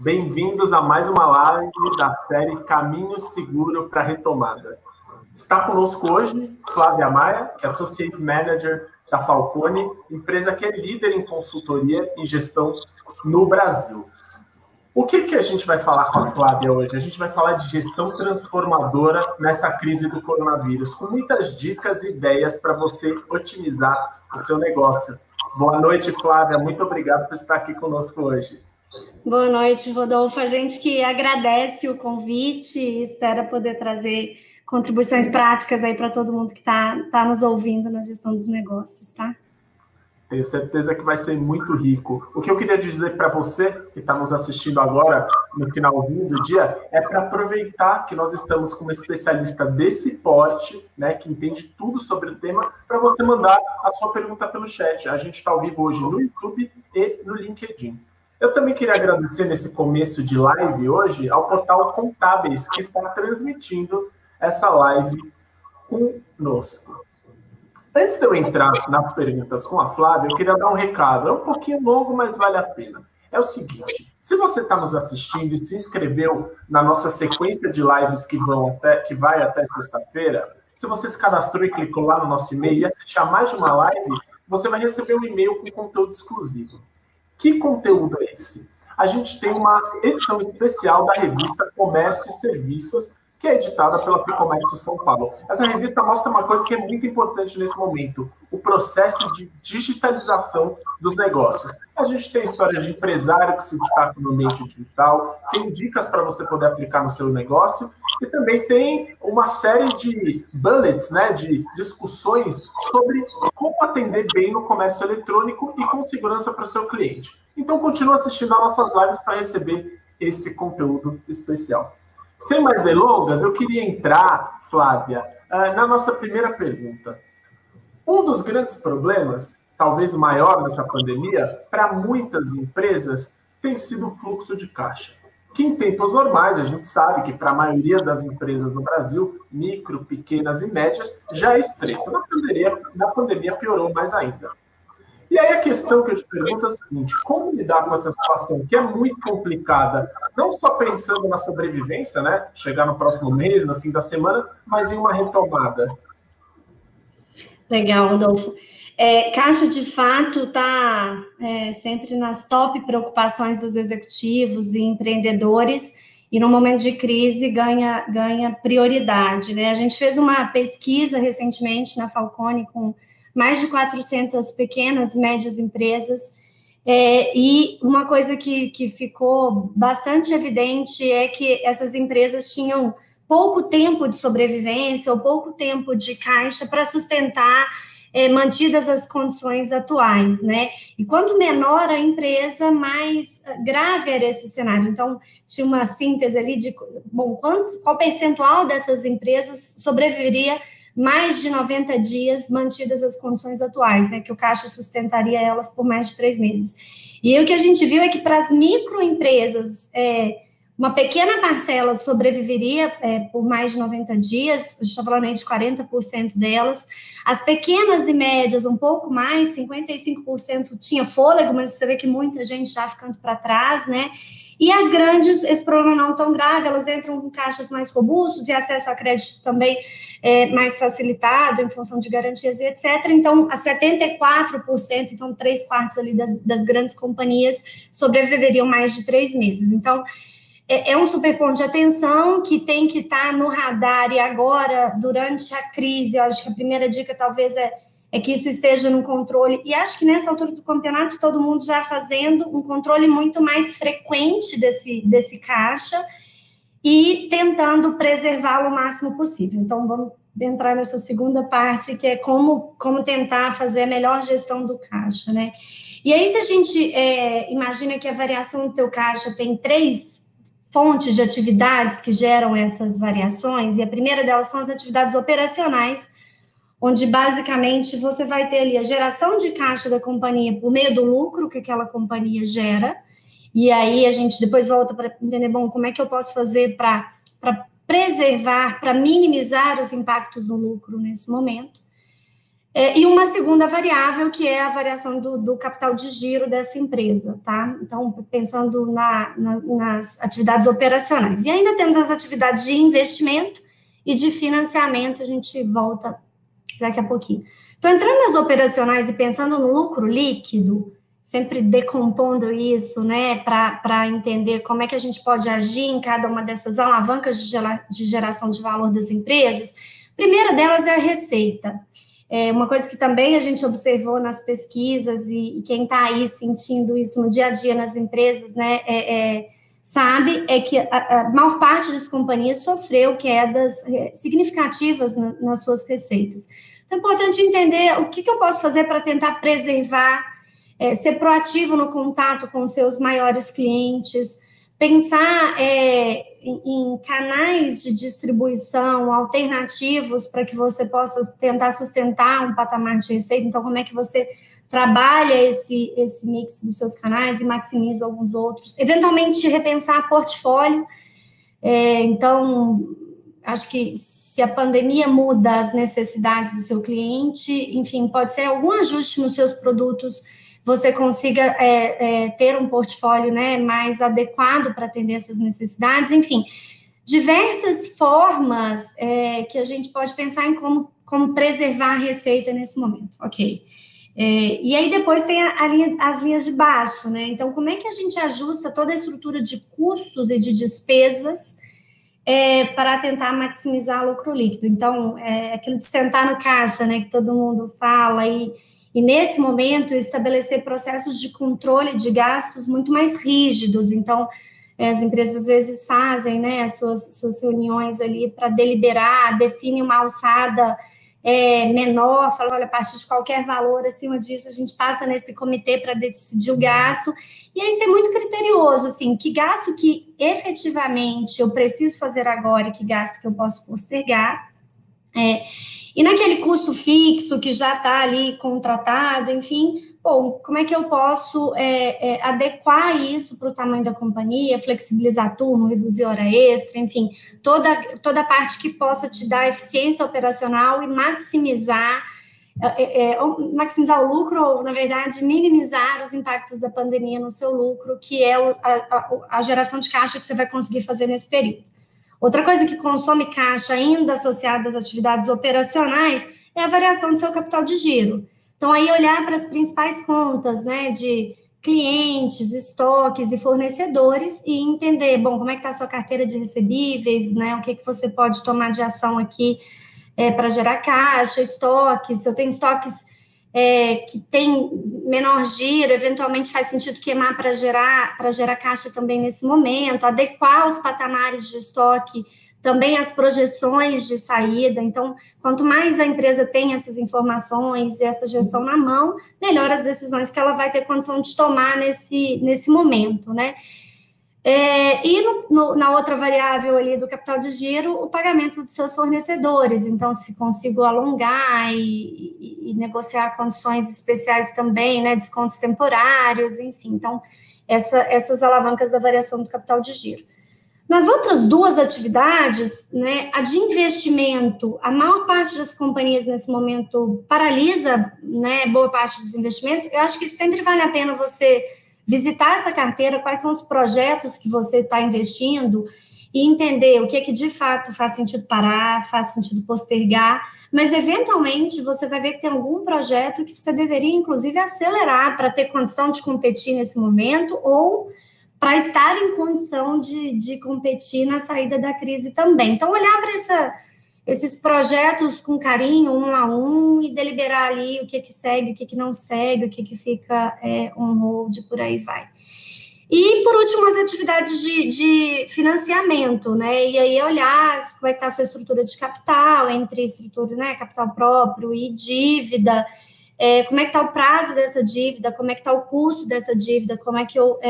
Bem-vindos a mais uma live da série Caminho Seguro para a Retomada. Está conosco hoje Flávia Maia, que é Associate Manager da Falcone, empresa que é líder em consultoria e gestão no Brasil. O que a gente vai falar com a Flávia hoje? A gente vai falar de gestão transformadora nessa crise do coronavírus, com muitas dicas e ideias para você otimizar o seu negócio. Boa noite, Flávia. Muito obrigado por estar aqui conosco hoje. Boa noite, Rodolfo. A gente que agradece o convite e espera poder trazer contribuições práticas aí para todo mundo que tá nos ouvindo na gestão dos negócios, tá? Tenho certeza que vai ser muito rico. O que eu queria dizer para você que está nos assistindo agora, no finalzinho do dia, é para aproveitar que nós estamos com uma especialista desse porte, né, que entende tudo sobre o tema, para você mandar a sua pergunta pelo chat. A gente está ao vivo hoje no YouTube e no LinkedIn. Eu também queria agradecer nesse começo de live hoje ao portal Contábeis, que está transmitindo essa live conosco. Antes de eu entrar nas perguntas com a Flávia, eu queria dar um recado. É um pouquinho longo, mas vale a pena. É o seguinte, se você está nos assistindo e se inscreveu na nossa sequência de lives que vai até sexta-feira, se você se cadastrou e clicou lá no nosso e-mail e assistir a mais de uma live, você vai receber um e-mail com conteúdo exclusivo. Que conteúdo é esse? A gente tem uma edição especial da revista Comércio e Serviços, que é editada pela Ficomércio São Paulo. Essa revista mostra uma coisa que é muito importante nesse momento, o processo de digitalização dos negócios. A gente tem história de empresário que se destaca no meio digital, tem dicas para você poder aplicar no seu negócio, e também tem uma série de bullets, né, de discussões sobre como atender bem no comércio eletrônico e com segurança para o seu cliente. Então, continue assistindo às nossas lives para receber esse conteúdo especial. Sem mais delongas, eu queria entrar, Flávia, na nossa primeira pergunta. Um dos grandes problemas, talvez maior nessa pandemia, para muitas empresas, tem sido o fluxo de caixa. Que em tempos normais, a gente sabe que para a maioria das empresas no Brasil, micro, pequenas e médias, já é estreito. Na pandemia piorou mais ainda. E aí a questão que eu te pergunto é a seguinte, como lidar com essa situação que é muito complicada, não só pensando na sobrevivência, né, chegar no próximo mês, no fim da semana, mas em uma retomada? Legal, Rodolfo. Caixa, de fato, está sempre nas top preocupações dos executivos e empreendedores, e no momento de crise ganha prioridade, né? A gente fez uma pesquisa recentemente na Falcone com mais de 400 pequenas, médias empresas, e uma coisa que ficou bastante evidente é que essas empresas tinham pouco tempo de sobrevivência ou pouco tempo de caixa para sustentar, mantidas as condições atuais, né? E quanto menor a empresa, mais grave era esse cenário. Então, tinha uma síntese ali de, qual percentual dessas empresas sobreviveria mais de 90 dias mantidas as condições atuais, né, que o caixa sustentaria elas por mais de 3 meses. E o que a gente viu é que para as microempresas, uma pequena parcela sobreviveria por mais de 90 dias, a gente está falando aí de 40% delas, as pequenas e médias um pouco mais, 55% tinha fôlego, mas você vê que muita gente já ficando para trás, né, e as grandes, esse problema não tão grave, elas entram com caixas mais robustos e acesso a crédito também mais facilitado, em função de garantias e etc. Então, a 74%, então 3/4 ali das grandes companhias sobreviveriam mais de 3 meses. Então, é um super ponto de atenção que tem que estar no radar, e agora, durante a crise, eu acho que a primeira dica talvez é é que isso esteja no controle, e acho que nessa altura do campeonato todo mundo já fazendo um controle muito mais frequente desse caixa e tentando preservá-lo o máximo possível. Então, vamos entrar nessa segunda parte, que é como tentar fazer a melhor gestão do caixa, né? E aí, se a gente imagina que a variação do teu caixa tem 3 fontes de atividades que geram essas variações, e a primeira delas são as atividades operacionais, onde basicamente você vai ter ali a geração de caixa da companhia por meio do lucro que aquela companhia gera, e aí a gente depois volta para entender, bom, como é que eu posso fazer para preservar, para minimizar os impactos do lucro nesse momento. E uma segunda variável, que é a variação do capital de giro dessa empresa, tá? Então, pensando nas atividades operacionais. E ainda temos as atividades de investimento e de financiamento, a gente volta daqui a pouquinho. Então, entrando nas operacionais e pensando no lucro líquido, sempre decompondo isso, né, para entender como é que a gente pode agir em cada uma dessas alavancas de geração de valor das empresas. A primeira delas é a receita. Uma coisa que também a gente observou nas pesquisas, e quem está aí sentindo isso no dia a dia nas empresas, né, sabe, é que a maior parte das companhias sofreu quedas significativas nas suas receitas. Então, é importante entender o que eu posso fazer para tentar preservar, ser proativo no contato com os seus maiores clientes, pensar em canais de distribuição alternativos para que você possa tentar sustentar um patamar de receita. Então, como é que você trabalha esse mix dos seus canais e maximiza alguns outros? Eventualmente, repensar portfólio. Então, acho que se a pandemia muda as necessidades do seu cliente, enfim, pode ser algum ajuste nos seus produtos, você consiga ter um portfólio, né, mais adequado para atender essas necessidades, enfim, diversas formas que a gente pode pensar em como preservar a receita nesse momento, ok? E aí depois tem as linhas de baixo, né? Então, como é que a gente ajusta toda a estrutura de custos e de despesas para tentar maximizar o lucro líquido? Então, aquilo de sentar no caixa, né, que todo mundo fala, e nesse momento estabelecer processos de controle de gastos muito mais rígidos. Então, as empresas às vezes fazem, né, as suas reuniões ali para deliberar, definem uma alçada menor, falam, olha, a partir de qualquer valor acima disso, a gente passa nesse comitê para decidir o gasto, e aí ser muito criterioso, assim, que gasto que efetivamente eu preciso fazer agora e que gasto que eu posso postergar, e naquele custo fixo que já está ali contratado, enfim, bom, como é que eu posso adequar isso para o tamanho da companhia, flexibilizar turno, reduzir hora extra, enfim, toda a parte que possa te dar eficiência operacional e maximizar o lucro, ou, na verdade, minimizar os impactos da pandemia no seu lucro, que é a geração de caixa que você vai conseguir fazer nesse período. Outra coisa que consome caixa ainda associada às atividades operacionais é a variação do seu capital de giro. Então, aí olhar para as principais contas, né, de clientes, estoques e fornecedores e entender, bom, como é que está a sua carteira de recebíveis, né, o que você pode tomar de ação aqui para gerar caixa, estoques, se eu tenho estoques que tem menor giro, eventualmente faz sentido queimar para gerar caixa também nesse momento, adequar os patamares de estoque, também as projeções de saída. Então, quanto mais a empresa tem essas informações e essa gestão na mão, melhor as decisões que ela vai ter condição de tomar nesse momento, né? E na outra variável ali do capital de giro, o pagamento dos seus fornecedores. Então, se consigo alongar e negociar condições especiais também, né, descontos temporários, enfim. Então, essas alavancas da variação do capital de giro. Nas outras duas atividades, né, a de investimento, a maior parte das companhias nesse momento paralisa, né, boa parte dos investimentos. Eu acho que sempre vale a pena você visitar essa carteira, quais são os projetos que você está investindo e entender o que é que de fato faz sentido parar, faz sentido postergar, mas eventualmente você vai ver que tem algum projeto que você deveria inclusive acelerar para ter condição de competir nesse momento ou para estar em condição de competir na saída da crise também. Então, olhar para esses projetos com carinho, um a um, e deliberar ali o que segue, o que não segue, o que fica on hold, por aí vai. E, por último, as atividades de financiamento, né? E aí olhar como é que está a sua estrutura de capital, entre estrutura, né, capital próprio e dívida, como é que está o prazo dessa dívida, como é que está o custo dessa dívida, como é que eu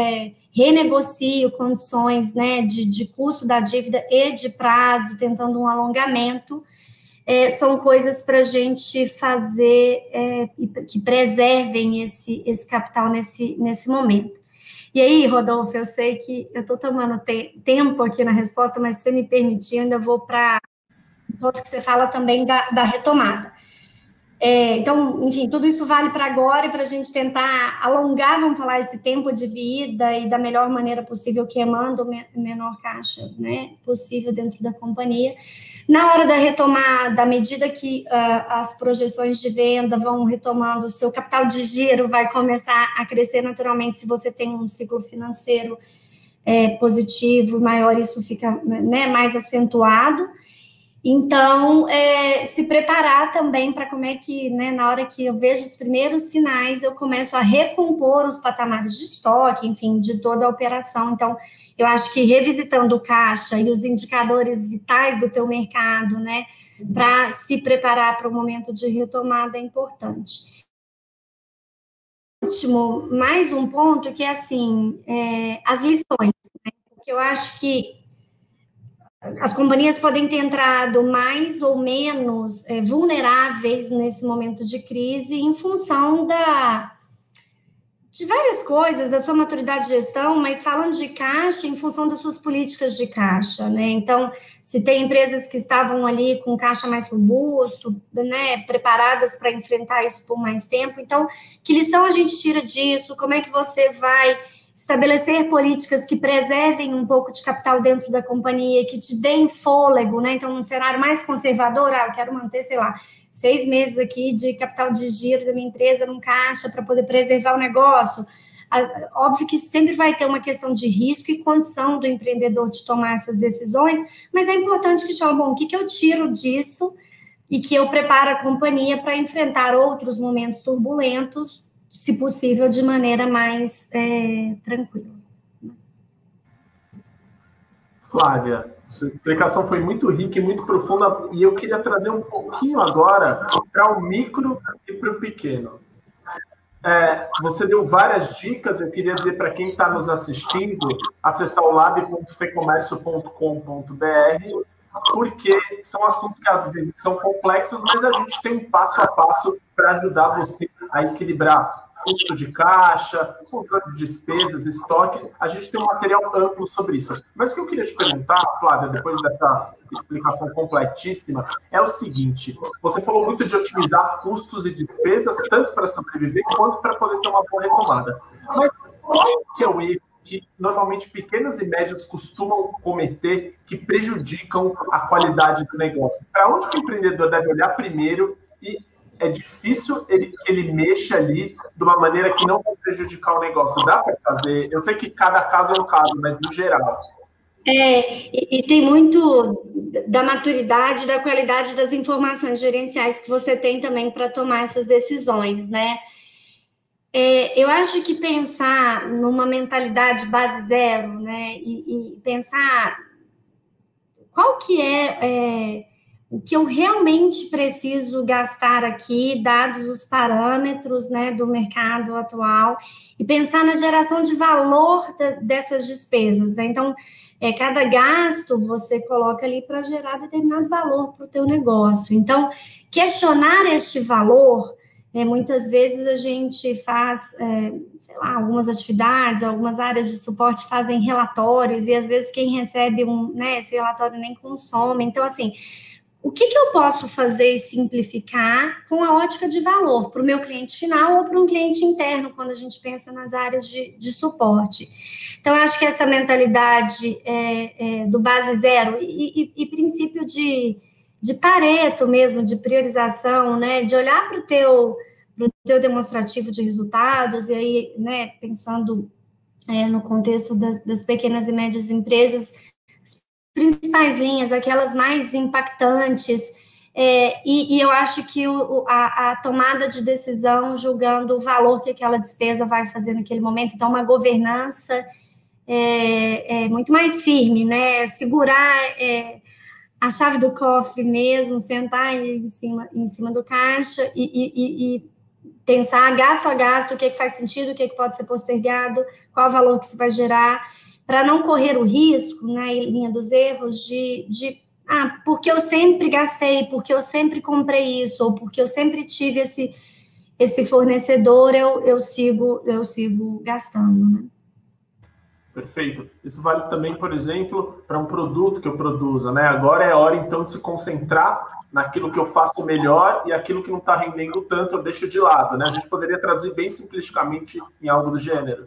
renegocio condições, né, de custo da dívida e de prazo, tentando um alongamento. São coisas para a gente fazer que preservem esse capital nesse momento. E aí, Rodolfo, eu sei que eu estou tomando tempo aqui na resposta, mas se você me permitir, eu ainda vou para um ponto que você fala também da retomada. Então, enfim, tudo isso vale para agora e para a gente tentar alongar, vamos falar, esse tempo de vida e da melhor maneira possível, queimando o menor caixa, né, possível dentro da companhia. Na hora da retomada, à medida que as projeções de venda vão retomando, o seu capital de giro vai começar a crescer naturalmente. Se você tem um ciclo financeiro positivo, maior, isso fica, né, mais acentuado. Então, se preparar também para como é que, né, na hora que eu vejo os primeiros sinais, eu começo a recompor os patamares de estoque, enfim, de toda a operação. Então, eu acho que revisitando o caixa e os indicadores vitais do teu mercado, né, para se preparar para o momento de retomada é importante. Último, mais um ponto que é assim, as lições, né, porque eu acho que as companhias podem ter entrado mais ou menos vulneráveis nesse momento de crise em função de várias coisas, da sua maturidade de gestão, mas falando de caixa, em função das suas políticas de caixa, né? Então, se tem empresas que estavam ali com caixa mais robusto, né, preparadas para enfrentar isso por mais tempo, então, que lição a gente tira disso? Como é que você vai estabelecer políticas que preservem um pouco de capital dentro da companhia, que te deem fôlego, né? Então, num cenário mais conservador, eu quero manter, sei lá, 6 meses aqui de capital de giro da minha empresa num caixa para poder preservar o negócio. Óbvio que sempre vai ter uma questão de risco e condição do empreendedor de tomar essas decisões, mas é importante que chama, bom, o que eu tiro disso e que eu preparo a companhia para enfrentar outros momentos turbulentos, se possível, de maneira mais tranquila. Flávia, sua explicação foi muito rica e muito profunda, e eu queria trazer um pouquinho agora para o micro e para o pequeno. Você deu várias dicas, eu queria dizer para quem está nos assistindo, acessar o lab.fecomércio.com.br, porque são assuntos que às vezes são complexos, mas a gente tem um passo a passo para ajudar você a equilibrar fluxo de caixa, controle de despesas, estoques. A gente tem um material amplo sobre isso. Mas o que eu queria te perguntar, Flávia, depois dessa explicação completíssima, é o seguinte: você falou muito de otimizar custos e despesas, tanto para sobreviver quanto para poder ter uma boa retomada. Mas qual que é o erro que normalmente pequenos e médios costumam cometer que prejudicam a qualidade do negócio? Para onde que o empreendedor deve olhar primeiro? E é difícil ele mexa ali de uma maneira que não vai prejudicar o negócio. Dá para fazer? Eu sei que cada caso é um caso, mas no geral. E tem muito da maturidade, da qualidade das informações gerenciais que você tem também para tomar essas decisões, né? Eu acho que pensar numa mentalidade base zero, né, e pensar qual que o que eu realmente preciso gastar aqui, dados os parâmetros, né, do mercado atual, e pensar na geração de valor dessas despesas, né? Então, cada gasto você coloca ali para gerar determinado valor para o teu negócio. Então, questionar este valor, muitas vezes a gente faz, sei lá, algumas atividades, algumas áreas de suporte fazem relatórios, e às vezes quem recebe esse relatório nem consome. Então, assim, o que eu posso fazer e simplificar com a ótica de valor para o meu cliente final ou para um cliente interno, quando a gente pensa nas áreas de suporte? Então, eu acho que essa mentalidade do base zero e princípio de Pareto mesmo, de priorização, né, de olhar para o teu demonstrativo de resultados, e aí, né, pensando no contexto das pequenas e médias empresas, as principais linhas, aquelas mais impactantes, e eu acho que a tomada de decisão julgando o valor que aquela despesa vai fazer naquele momento, então uma governança muito mais firme, né? Segurar a chave do cofre mesmo, sentar em cima do caixa e pensar gasto a gasto, o que faz sentido, o que pode ser postergado, qual o valor que isso vai gerar, para não correr o risco, né, em linha dos erros, porque eu sempre gastei, porque eu sempre comprei isso, ou porque eu sempre tive esse fornecedor, eu sigo gastando, né? Perfeito. Isso vale também, por exemplo, para um produto que eu produza, né? Agora é hora, então, de se concentrar naquilo que eu faço melhor e aquilo que não está rendendo tanto eu deixo de lado, né? A gente poderia traduzir bem simplificamente em algo do gênero.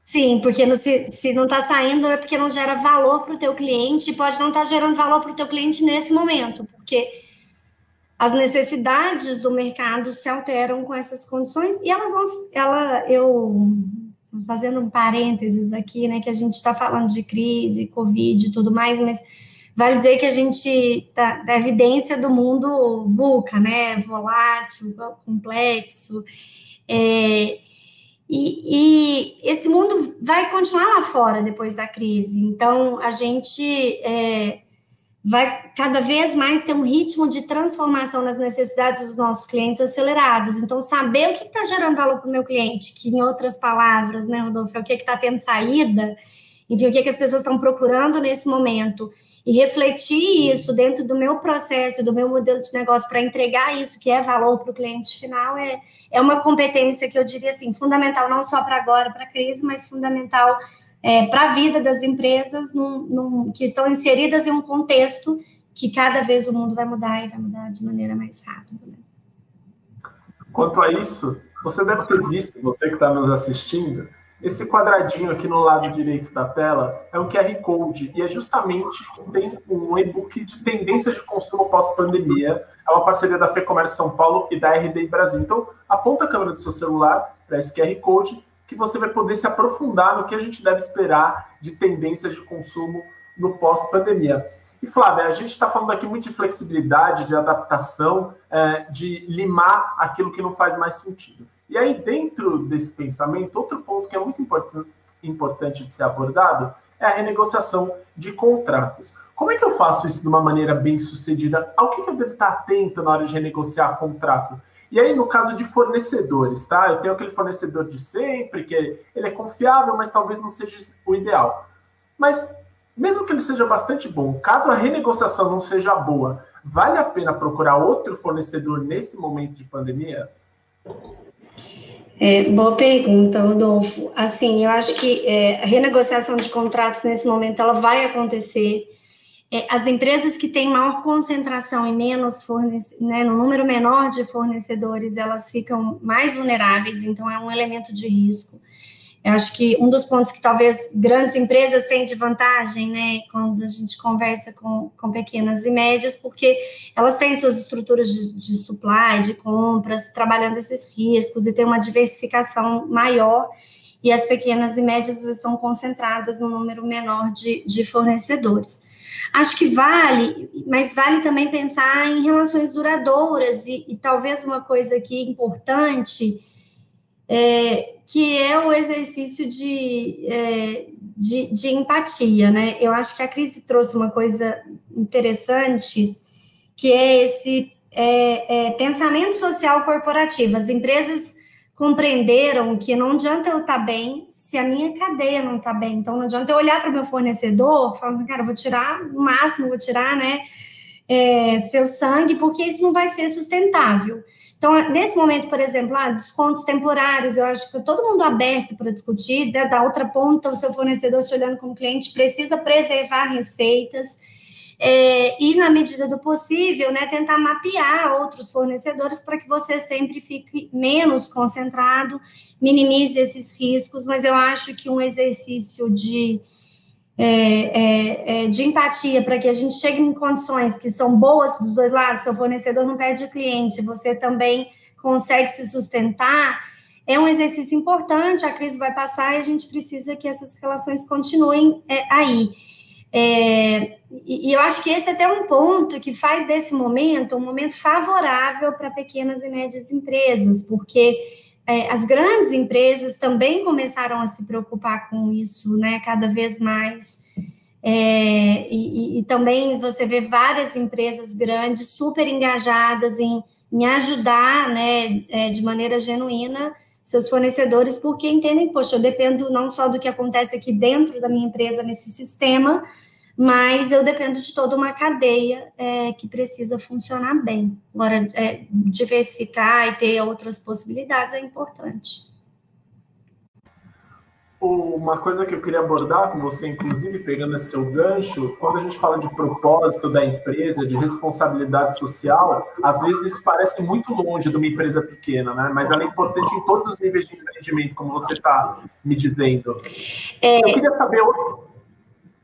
Sim, porque se não está saindo é porque não gera valor para o teu cliente, e pode não estar gerando valor para o teu cliente nesse momento, porque as necessidades do mercado se alteram com essas condições e eu fazendo um parênteses aqui, né, que a gente está falando de crise, Covid e tudo mais, mas vale dizer que a gente tá da evidência do mundo VUCA, né, volátil, complexo, e esse mundo vai continuar lá fora depois da crise. Então, a gente vai cada vez mais ter um ritmo de transformação nas necessidades dos nossos clientes acelerados. Então, saber o que está gerando valor para o meu cliente, que em outras palavras, né, Rodolfo, é o que está tendo saída, enfim, o que as pessoas estão procurando nesse momento, e refletir isso dentro do meu processo, do meu modelo de negócio, para entregar isso que é valor para o cliente final, é uma competência que eu diria assim, fundamental, não só para agora, para a crise, mas fundamental para a vida das empresas que estão inseridas em um contexto que cada vez o mundo vai mudar e vai mudar de maneira mais rápida. Né? Quanto a isso, você deve ter visto, você que está nos assistindo, esse quadradinho aqui no lado direito da tela é um QR Code e justamente tem um e-book de tendências de consumo pós-pandemia. É uma parceria da FEComércio São Paulo e da RD Brasil. Então, aponta a câmera do seu celular para esse QR Code que você vai poder se aprofundar no que a gente deve esperar de tendências de consumo no pós-pandemia. E, Flávia, a gente está falando aqui muito de flexibilidade, de adaptação, de limar aquilo que não faz mais sentido. E aí, dentro desse pensamento, outro ponto que é muito importante de ser abordado é a renegociação de contratos. Como é que eu faço isso de uma maneira bem sucedida? Ao que eu devo estar atento na hora de renegociar contrato? E aí, no caso de fornecedores, tá? Eu tenho aquele fornecedor de sempre, que ele é confiável, mas talvez não seja o ideal. Mas, mesmo que ele seja bastante bom, caso a renegociação não seja boa, vale a pena procurar outro fornecedor nesse momento de pandemia? Boa pergunta, Rodolfo. Assim, eu acho que a renegociação de contratos nesse momento ela vai acontecer. As empresas que têm maior concentração e menos né, no número menor de fornecedores, elas ficam mais vulneráveis, então é um elemento de risco. Eu acho que um dos pontos que talvez grandes empresas têm de vantagem, né, quando a gente conversa com pequenas e médias, porque elas têm suas estruturas de supply, de compras, trabalhando esses riscos e tem uma diversificação maior, e as pequenas e médias estão concentradas no número menor de fornecedores. Acho que vale, mas vale também pensar em relações duradouras e talvez uma coisa aqui importante, que é o exercício de empatia, né? Eu acho que a crise trouxe uma coisa interessante, que é esse pensamento social corporativo. As empresas compreenderam que não adianta eu estar bem se a minha cadeia não está bem. Então, não adianta eu olhar para o meu fornecedor e falar assim, cara, eu vou tirar o máximo, vou tirar, né, seu sangue, porque isso não vai ser sustentável. Então, nesse momento, por exemplo, descontos temporários, eu acho que está todo mundo aberto para discutir. Da outra ponta, o seu fornecedor te olhando como cliente precisa preservar receitas, e, na medida do possível, né, tentar mapear outros fornecedores para que você sempre fique menos concentrado, minimize esses riscos, mas eu acho que um exercício de empatia para que a gente chegue em condições que são boas dos dois lados, seu fornecedor não perde cliente, você também consegue se sustentar, é um exercício importante, a crise vai passar e a gente precisa que essas relações continuem aí. E eu acho que esse é até um ponto que faz desse momento um momento favorável para pequenas e médias empresas, porque as grandes empresas também começaram a se preocupar com isso, né, cada vez mais. E também você vê várias empresas grandes super engajadas em ajudar, né, de maneira genuína seus fornecedores, porque entendem, poxa, eu dependo não só do que acontece aqui dentro da minha empresa, nesse sistema, mas eu dependo de toda uma cadeia que precisa funcionar bem. Agora, diversificar e ter outras possibilidades é importante. Uma coisa que eu queria abordar com você, inclusive, pegando esse seu gancho, quando a gente fala de propósito da empresa, de responsabilidade social, às vezes isso parece muito longe de uma empresa pequena, né? Mas ela é importante em todos os níveis de empreendimento, como você está me dizendo.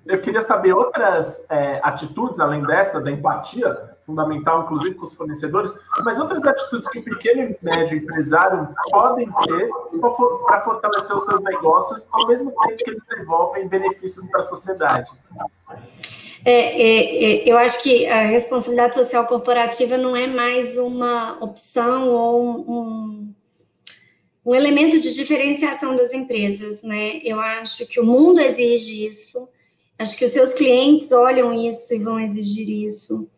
Eu queria saber outras atitudes, além dessa, da empatia, fundamental, inclusive, com os fornecedores, mas outras atitudes que o pequeno e médio empresário podem ter para fortalecer os seus negócios, ao mesmo tempo que eles devolvem benefícios para a sociedade. Eu acho que a responsabilidade social corporativa não é mais uma opção ou um elemento de diferenciação das empresas, né? Eu acho que o mundo exige isso. Acho que os seus clientes olham isso e vão exigir isso.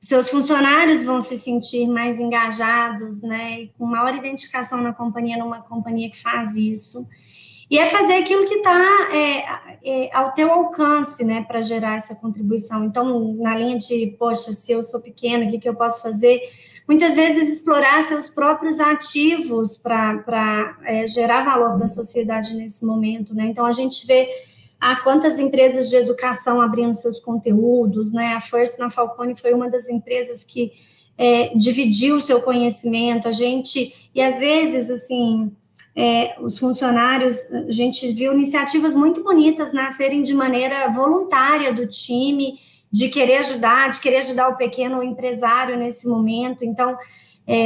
Os seus funcionários vão se sentir mais engajados, né? E com maior identificação na companhia, numa companhia que faz isso. E é fazer aquilo que está ao teu alcance, né? Para gerar essa contribuição. Então, na linha de, poxa, se eu sou pequeno, o que eu posso fazer? Muitas vezes explorar seus próprios ativos para gerar valor para a sociedade nesse momento, né? Então, a gente vê quantas empresas de educação abrindo seus conteúdos, né? A First na Falcone foi uma das empresas que dividiu o seu conhecimento, e às vezes, assim, os funcionários, a gente viu iniciativas muito bonitas nascerem de maneira voluntária do time, de querer ajudar o pequeno empresário nesse momento. Então,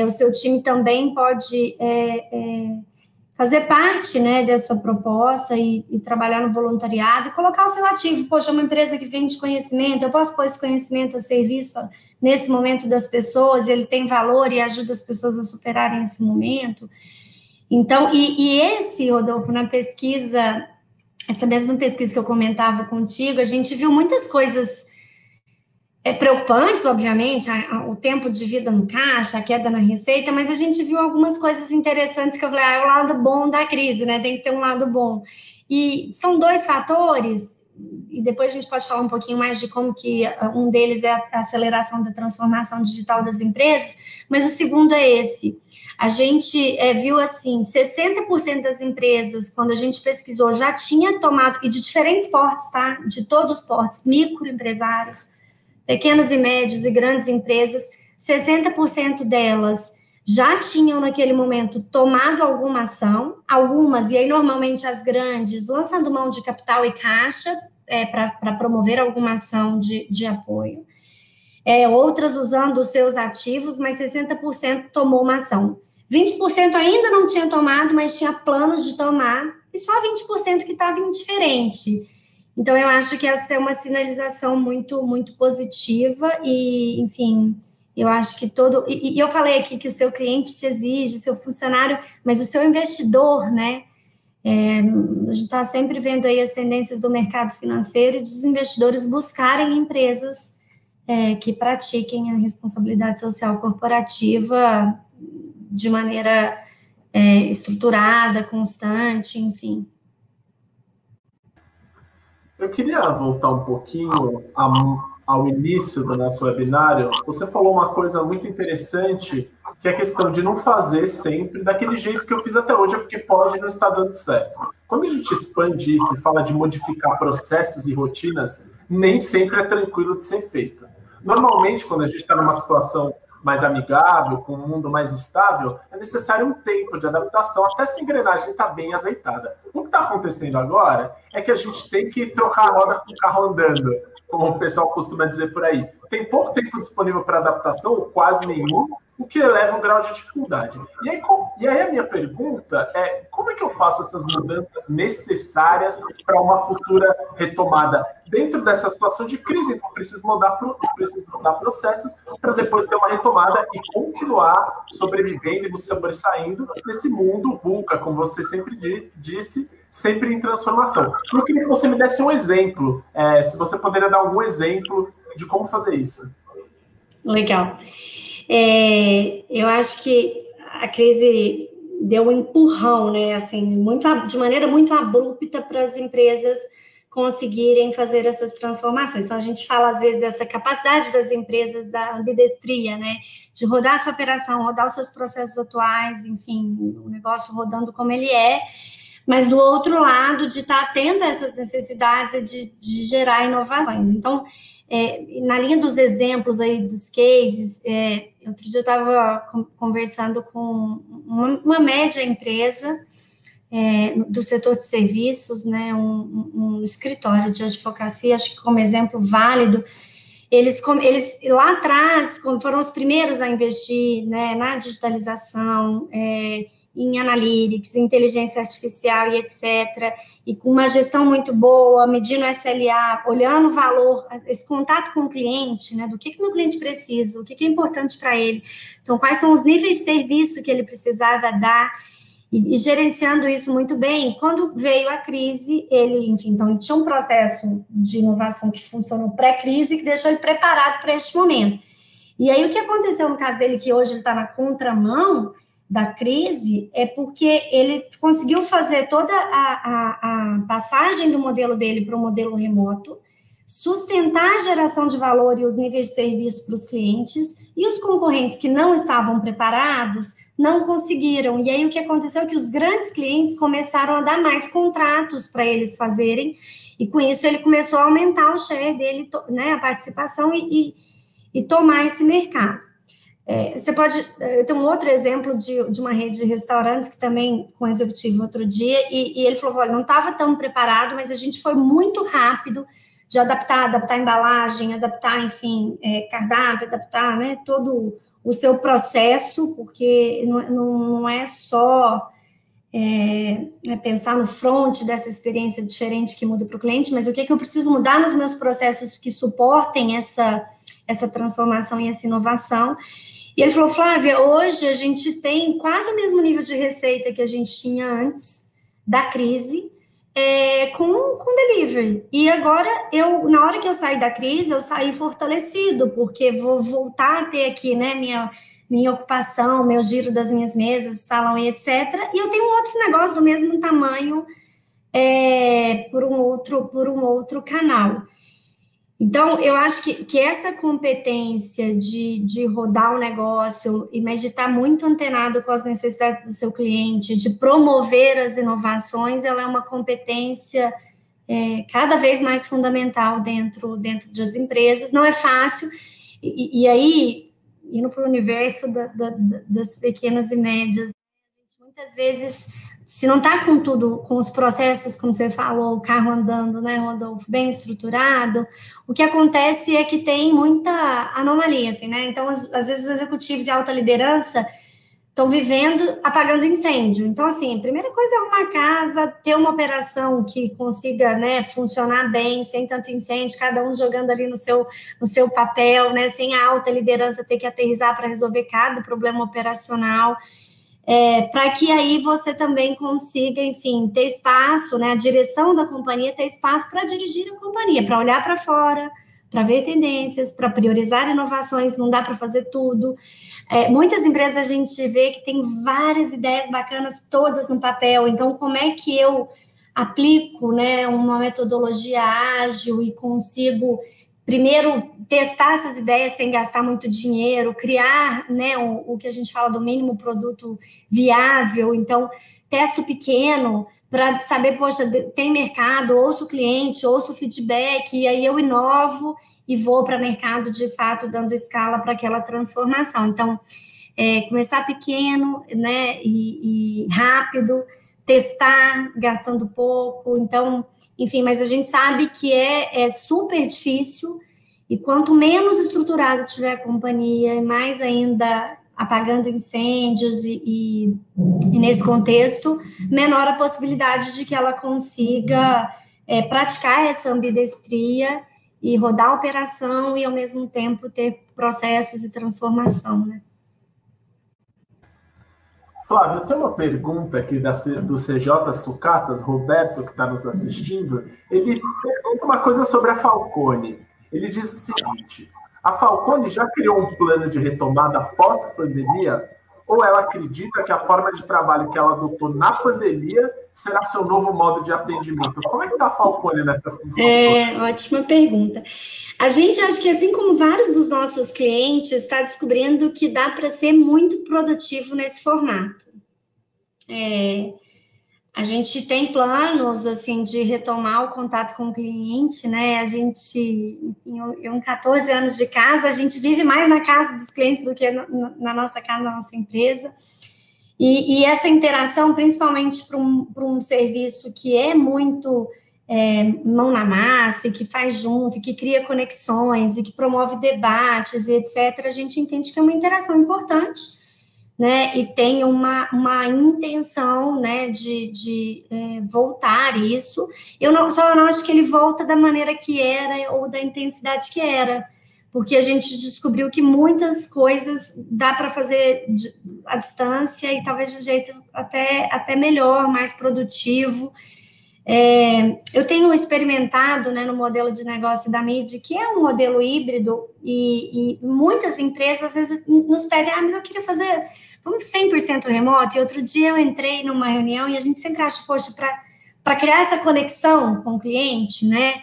o seu time também pode fazer parte, né, dessa proposta e trabalhar no voluntariado e colocar o seu ativo. Poxa, uma empresa que vende conhecimento, eu posso pôr esse conhecimento a serviço nesse momento das pessoas, ele tem valor e ajuda as pessoas a superarem esse momento. Então, esse, Rodolfo, na pesquisa, essa mesma pesquisa que eu comentava contigo, a gente viu muitas coisas preocupantes, obviamente, o tempo de vida no caixa, a queda na receita, mas a gente viu algumas coisas interessantes que eu falei, é o lado bom da crise, né? Tem que ter um lado bom. E são dois fatores, e depois a gente pode falar um pouquinho mais de como que um deles é a aceleração da transformação digital das empresas, mas o segundo é esse. A gente viu, assim, 60% das empresas, quando a gente pesquisou, já tinha tomado, e de diferentes portes, tá? De todos os portes, microempresários, pequenos e médios e grandes empresas, 60% delas já tinham, naquele momento, tomado alguma ação, algumas, e aí normalmente as grandes, lançando mão de capital e caixa para promover alguma ação de apoio. Outras usando os seus ativos, mas 60% tomou uma ação. 20% ainda não tinha tomado, mas tinha planos de tomar, e só 20% que estava indiferente. Então, eu acho que essa é uma sinalização muito, muito positiva e, enfim, eu acho que E eu falei aqui que o seu cliente te exige, seu funcionário, mas o seu investidor, né? A gente está sempre vendo aí as tendências do mercado financeiro e dos investidores buscarem empresas que pratiquem a responsabilidade social corporativa de maneira estruturada, constante, enfim. Eu queria voltar um pouquinho ao início do nosso webinário. Você falou uma coisa muito interessante, que é a questão de não fazer sempre daquele jeito que eu fiz até hoje, porque pode não estar dando certo. Quando a gente expande isso e fala de modificar processos e rotinas, nem sempre é tranquilo de ser feito. Normalmente, quando a gente está numa situação mais amigável, com um mundo mais estável, é necessário um tempo de adaptação até essa engrenagem estar bem azeitada. O que está acontecendo agora é que a gente tem que trocar a roda com o carro andando. como o pessoal costuma dizer por aí. Tem pouco tempo disponível para adaptação, ou quase nenhum, o que eleva o grau de dificuldade. E aí a minha pergunta é, como é que eu faço essas mudanças necessárias para uma futura retomada dentro dessa situação de crise? Então, preciso mudar processos para depois ter uma retomada e continuar sobrevivendo e sobressaindo nesse mundo VUCA, como você sempre disse, sempre em transformação. Eu queria que você me desse um exemplo, se você poderia dar algum exemplo de como fazer isso. Legal. Eu acho que a crise deu um empurrão, né, assim, de maneira muito abrupta para as empresas conseguirem fazer essas transformações. Então, a gente fala, às vezes, dessa capacidade das empresas, da ambidestria, né, de rodar a sua operação, rodar os seus processos atuais, enfim, o negócio rodando como ele é, mas do outro lado, de estar atento a essas necessidades e de gerar inovações. Então, na linha dos exemplos aí, dos cases, outro dia eu estava conversando com uma média empresa do setor de serviços, né, um escritório de advocacia, acho que como exemplo válido, eles lá atrás foram os primeiros a investir, né, na digitalização, em analytics, inteligência artificial e etc., e com uma gestão muito boa, medindo SLA, olhando o valor, esse contato com o cliente, né, do que o meu cliente precisa, o que é importante para ele, então, quais são os níveis de serviço que ele precisava dar, e gerenciando isso muito bem. Quando veio a crise, ele tinha um processo de inovação que funcionou pré-crise, que deixou ele preparado para este momento. E aí, o que aconteceu no caso dele, que hoje ele está na contramão da crise, é porque ele conseguiu fazer toda a passagem do modelo dele para o modelo remoto, sustentar a geração de valor e os níveis de serviço para os clientes, e os concorrentes que não estavam preparados não conseguiram. E aí o que aconteceu é que os grandes clientes começaram a dar mais contratos para eles fazerem, e com isso ele começou a aumentar o share dele, né, a participação e tomar esse mercado. Você pode... Eu tenho um outro exemplo de uma rede de restaurantes que também, com o executivo outro dia, e ele falou, olha, não estava tão preparado, mas a gente foi muito rápido de adaptar a embalagem, adaptar, enfim, cardápio, adaptar, né, todo o seu processo, porque não é só pensar no front dessa experiência diferente que muda para o cliente, mas o que eu preciso mudar nos meus processos que suportem essa transformação e essa inovação. E ele falou, Flávia, hoje a gente tem quase o mesmo nível de receita que a gente tinha antes da crise, com delivery. E agora, na hora que eu saí da crise, eu saí fortalecido, porque vou voltar a ter aqui, né, minha ocupação, meu giro das minhas mesas, salão e etc. E eu tenho um outro negócio do mesmo tamanho por um outro canal. Então, eu acho que essa competência de rodar o negócio, mas de estar muito antenado com as necessidades do seu cliente, de promover as inovações, ela é uma competência cada vez mais fundamental dentro das empresas. Não é fácil, e aí, indo para o universo das pequenas e médias, muitas vezes, se não está com os processos, como você falou, o carro andando, né, Rodolfo, bem estruturado, o que acontece é que tem muita anomalia, assim, né? Então, às vezes, os executivos e a alta liderança estão vivendo apagando incêndio. Então, assim, a primeira coisa é arrumar a casa, ter uma operação que consiga, né, funcionar bem, sem tanto incêndio, cada um jogando ali no seu papel, né, sem a alta liderança ter que aterrissar para resolver cada problema operacional. Para que aí você também consiga, enfim, ter espaço, né, a direção da companhia ter espaço para dirigir a companhia, para olhar para fora, para ver tendências, para priorizar inovações, não dá para fazer tudo. Muitas empresas a gente vê que tem várias ideias bacanas, todas no papel, então como é que eu aplico, né, uma metodologia ágil e consigo... Primeiro, testar essas ideias sem gastar muito dinheiro, criar, né, o que a gente fala do mínimo produto viável. Então, testo pequeno para saber, poxa, tem mercado, ouço o cliente, ouço o feedback, e aí eu inovo e vou para mercado, de fato, dando escala para aquela transformação. Então, começar pequeno, né, e rápido, testar gastando pouco. Então, enfim, mas a gente sabe que é super difícil, e quanto menos estruturado tiver a companhia, e mais ainda apagando incêndios e nesse contexto, menor a possibilidade de que ela consiga praticar essa ambidestria e rodar a operação e, ao mesmo tempo, ter processos de transformação, né? Flávio, tem uma pergunta aqui do CJ Sucatas, Roberto, que está nos assistindo. Ele pergunta uma coisa sobre a Falconi. Ele diz o seguinte: a Falconi já criou um plano de retomada pós-pandemia? Ou ela acredita que a forma de trabalho que ela adotou na pandemia será seu novo modo de atendimento? Como é que está a Falconi nessa situação? Ótima pergunta. A gente acha que, assim como vários dos nossos clientes, está descobrindo que dá para ser muito produtivo nesse formato. A gente tem planos, assim, de retomar o contato com o cliente, né? A gente, em 14 anos de casa, a gente vive mais na casa dos clientes do que na nossa casa, na nossa empresa. E essa interação, principalmente para um serviço que é muito mão na massa, e que faz junto, e que cria conexões, e que promove debates, e etc., a gente entende que é uma interação importante, né, e tem uma intenção, né, de voltar isso. Só não acho que ele volta da maneira que era, ou da intensidade que era, porque a gente descobriu que muitas coisas dá para fazer à distância, e talvez de jeito até melhor, mais produtivo. Eu tenho experimentado, né, no modelo de negócio da MIDI, que é um modelo híbrido, e muitas empresas às vezes nos pedem, mas eu queria fazer, vamos 100% remoto. E outro dia eu entrei numa reunião, e a gente sempre acha, poxa, para criar essa conexão com o cliente, né,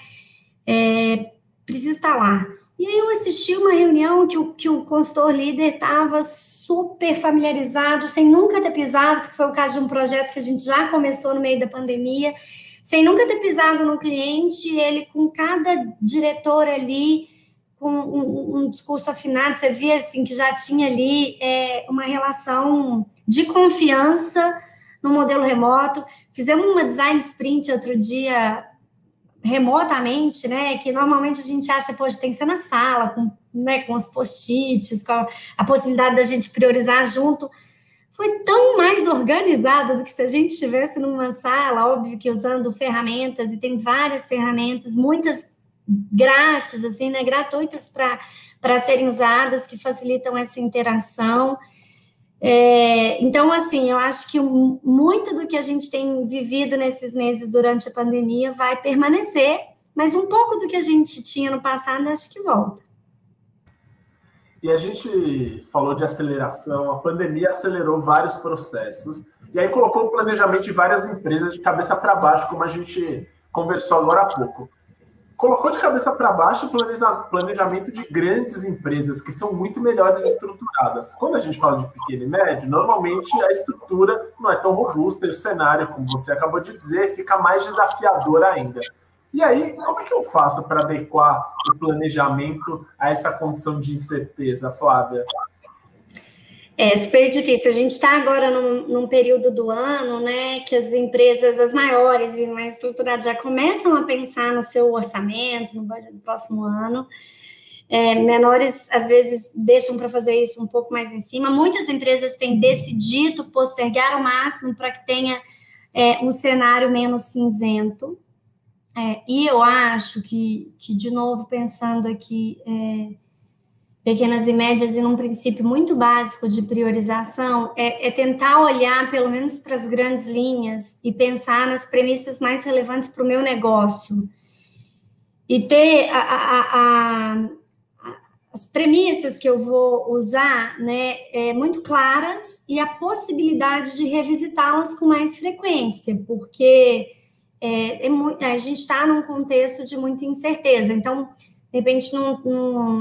preciso estar lá. E aí eu assisti uma reunião que o consultor líder estava super familiarizado, sem nunca ter pisado, porque foi o caso de um projeto que a gente já começou no meio da pandemia, sem nunca ter pisado no cliente, ele com cada diretor ali, com um discurso afinado, você via assim, que já tinha ali uma relação de confiança no modelo remoto. Fizemos uma design sprint outro dia, remotamente, né, que normalmente a gente acha, poxa, tem que ser na sala, com os post-its, com a possibilidade da gente priorizar junto. Foi tão mais organizado do que se a gente estivesse numa sala, óbvio que usando ferramentas, e tem várias ferramentas, muitas grátis, assim, né, gratuitas para serem usadas, que facilitam essa interação. Então, assim, eu acho que muito do que a gente tem vivido nesses meses durante a pandemia vai permanecer, mas um pouco do que a gente tinha no passado, acho que volta. E a gente falou de aceleração, a pandemia acelerou vários processos, e aí colocou o planejamento de várias empresas de cabeça para baixo, como a gente conversou agora há pouco. Colocou de cabeça para baixo o planejamento de grandes empresas, que são muito melhores estruturadas. Quando a gente fala de pequeno e médio, normalmente a estrutura não é tão robusta, e o cenário, como você acabou de dizer, fica mais desafiador ainda. E aí, como é que eu faço para adequar o planejamento a essa condição de incerteza, Flávia? É super difícil. A gente está agora num período do ano, né, que as empresas, as maiores e mais estruturadas, já começam a pensar no seu orçamento, no budget do próximo ano. Menores, às vezes, deixam para fazer isso um pouco mais em cima. Muitas empresas têm decidido postergar ao máximo para que tenha um cenário menos cinzento. E eu acho que, de novo, pensando aqui, pequenas e médias, e num princípio muito básico de priorização, é tentar olhar, pelo menos, para as grandes linhas e pensar nas premissas mais relevantes para o meu negócio. E ter as premissas que eu vou usar, né, muito claras, e a possibilidade de revisitá-las com mais frequência, porque a gente está num contexto de muita incerteza. Então, de repente,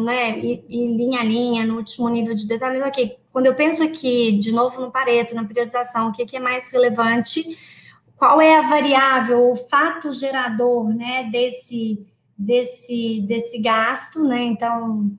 né, ir linha a linha, no último nível de detalhes, ok, quando eu penso aqui, de novo no Pareto, na priorização, o que é mais relevante, qual é a variável, o fato gerador, né, desse gasto, né, então,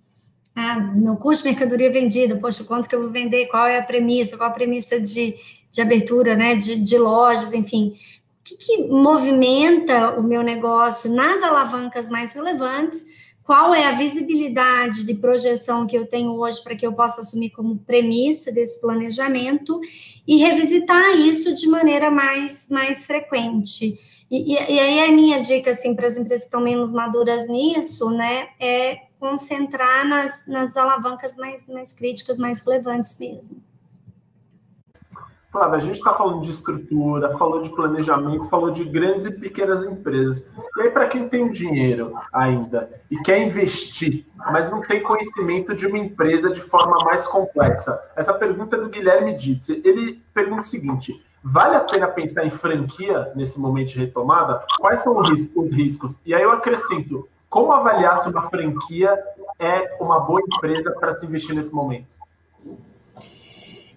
meu custo de mercadoria vendida, poxa, quanto que eu vou vender, qual é a premissa, qual a premissa de abertura, né, de lojas, enfim. O que movimenta o meu negócio nas alavancas mais relevantes? Qual é a visibilidade de projeção que eu tenho hoje para que eu possa assumir como premissa desse planejamento e revisitar isso de maneira mais frequente. E aí a minha dica, assim, para as empresas que estão menos maduras nisso, né, é concentrar nas alavancas mais críticas, mais relevantes mesmo. Flávia, a gente está falando de estrutura, falou de planejamento, falou de grandes e pequenas empresas. E aí, para quem tem dinheiro ainda e quer investir, mas não tem conhecimento de uma empresa de forma mais complexa, essa pergunta é do Guilherme Dietz. Ele pergunta o seguinte: vale a pena pensar em franquia nesse momento de retomada? Quais são os riscos? E aí eu acrescento: como avaliar se uma franquia é uma boa empresa para se investir nesse momento?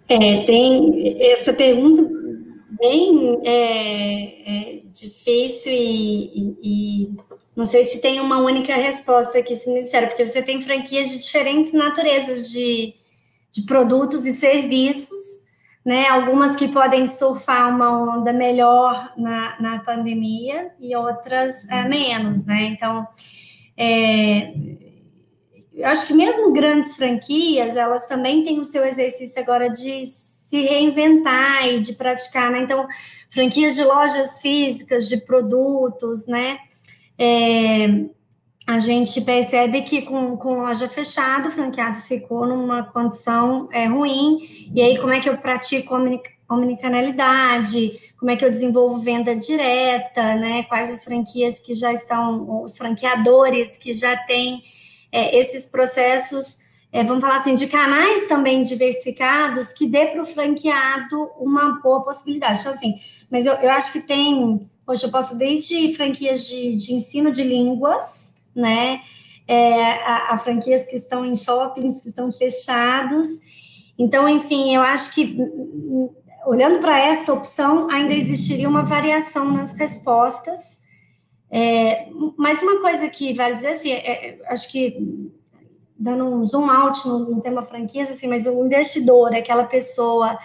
Tem essa pergunta bem difícil e não sei se tem uma única resposta aqui, se me disseram, porque você tem franquias de diferentes naturezas de produtos e serviços, né? Algumas que podem surfar uma onda melhor na pandemia e outras menos, né? Então, eu acho que mesmo grandes franquias, elas também têm o seu exercício agora de se reinventar e de praticar, né? Então, franquias de lojas físicas, de produtos, né? A gente percebe que com loja fechada, o franqueado ficou numa condição ruim, e aí como é que eu pratico omnicanalidade, como é que eu desenvolvo venda direta, né? Quais as franquias que já estão, os franqueadores que já têm esses processos, vamos falar assim, de canais também diversificados que dê para o franqueado uma boa possibilidade. Então, assim, mas eu acho que tem, poxa, eu posso desde franquias de ensino de línguas, né, a franquias que estão em shoppings, que estão fechados. Então, enfim, eu acho que, olhando para esta opção, ainda existiria uma variação nas respostas. Mas uma coisa que vale dizer, assim, acho que dando um zoom out no tema franquias, assim, mas o investidor, aquela pessoa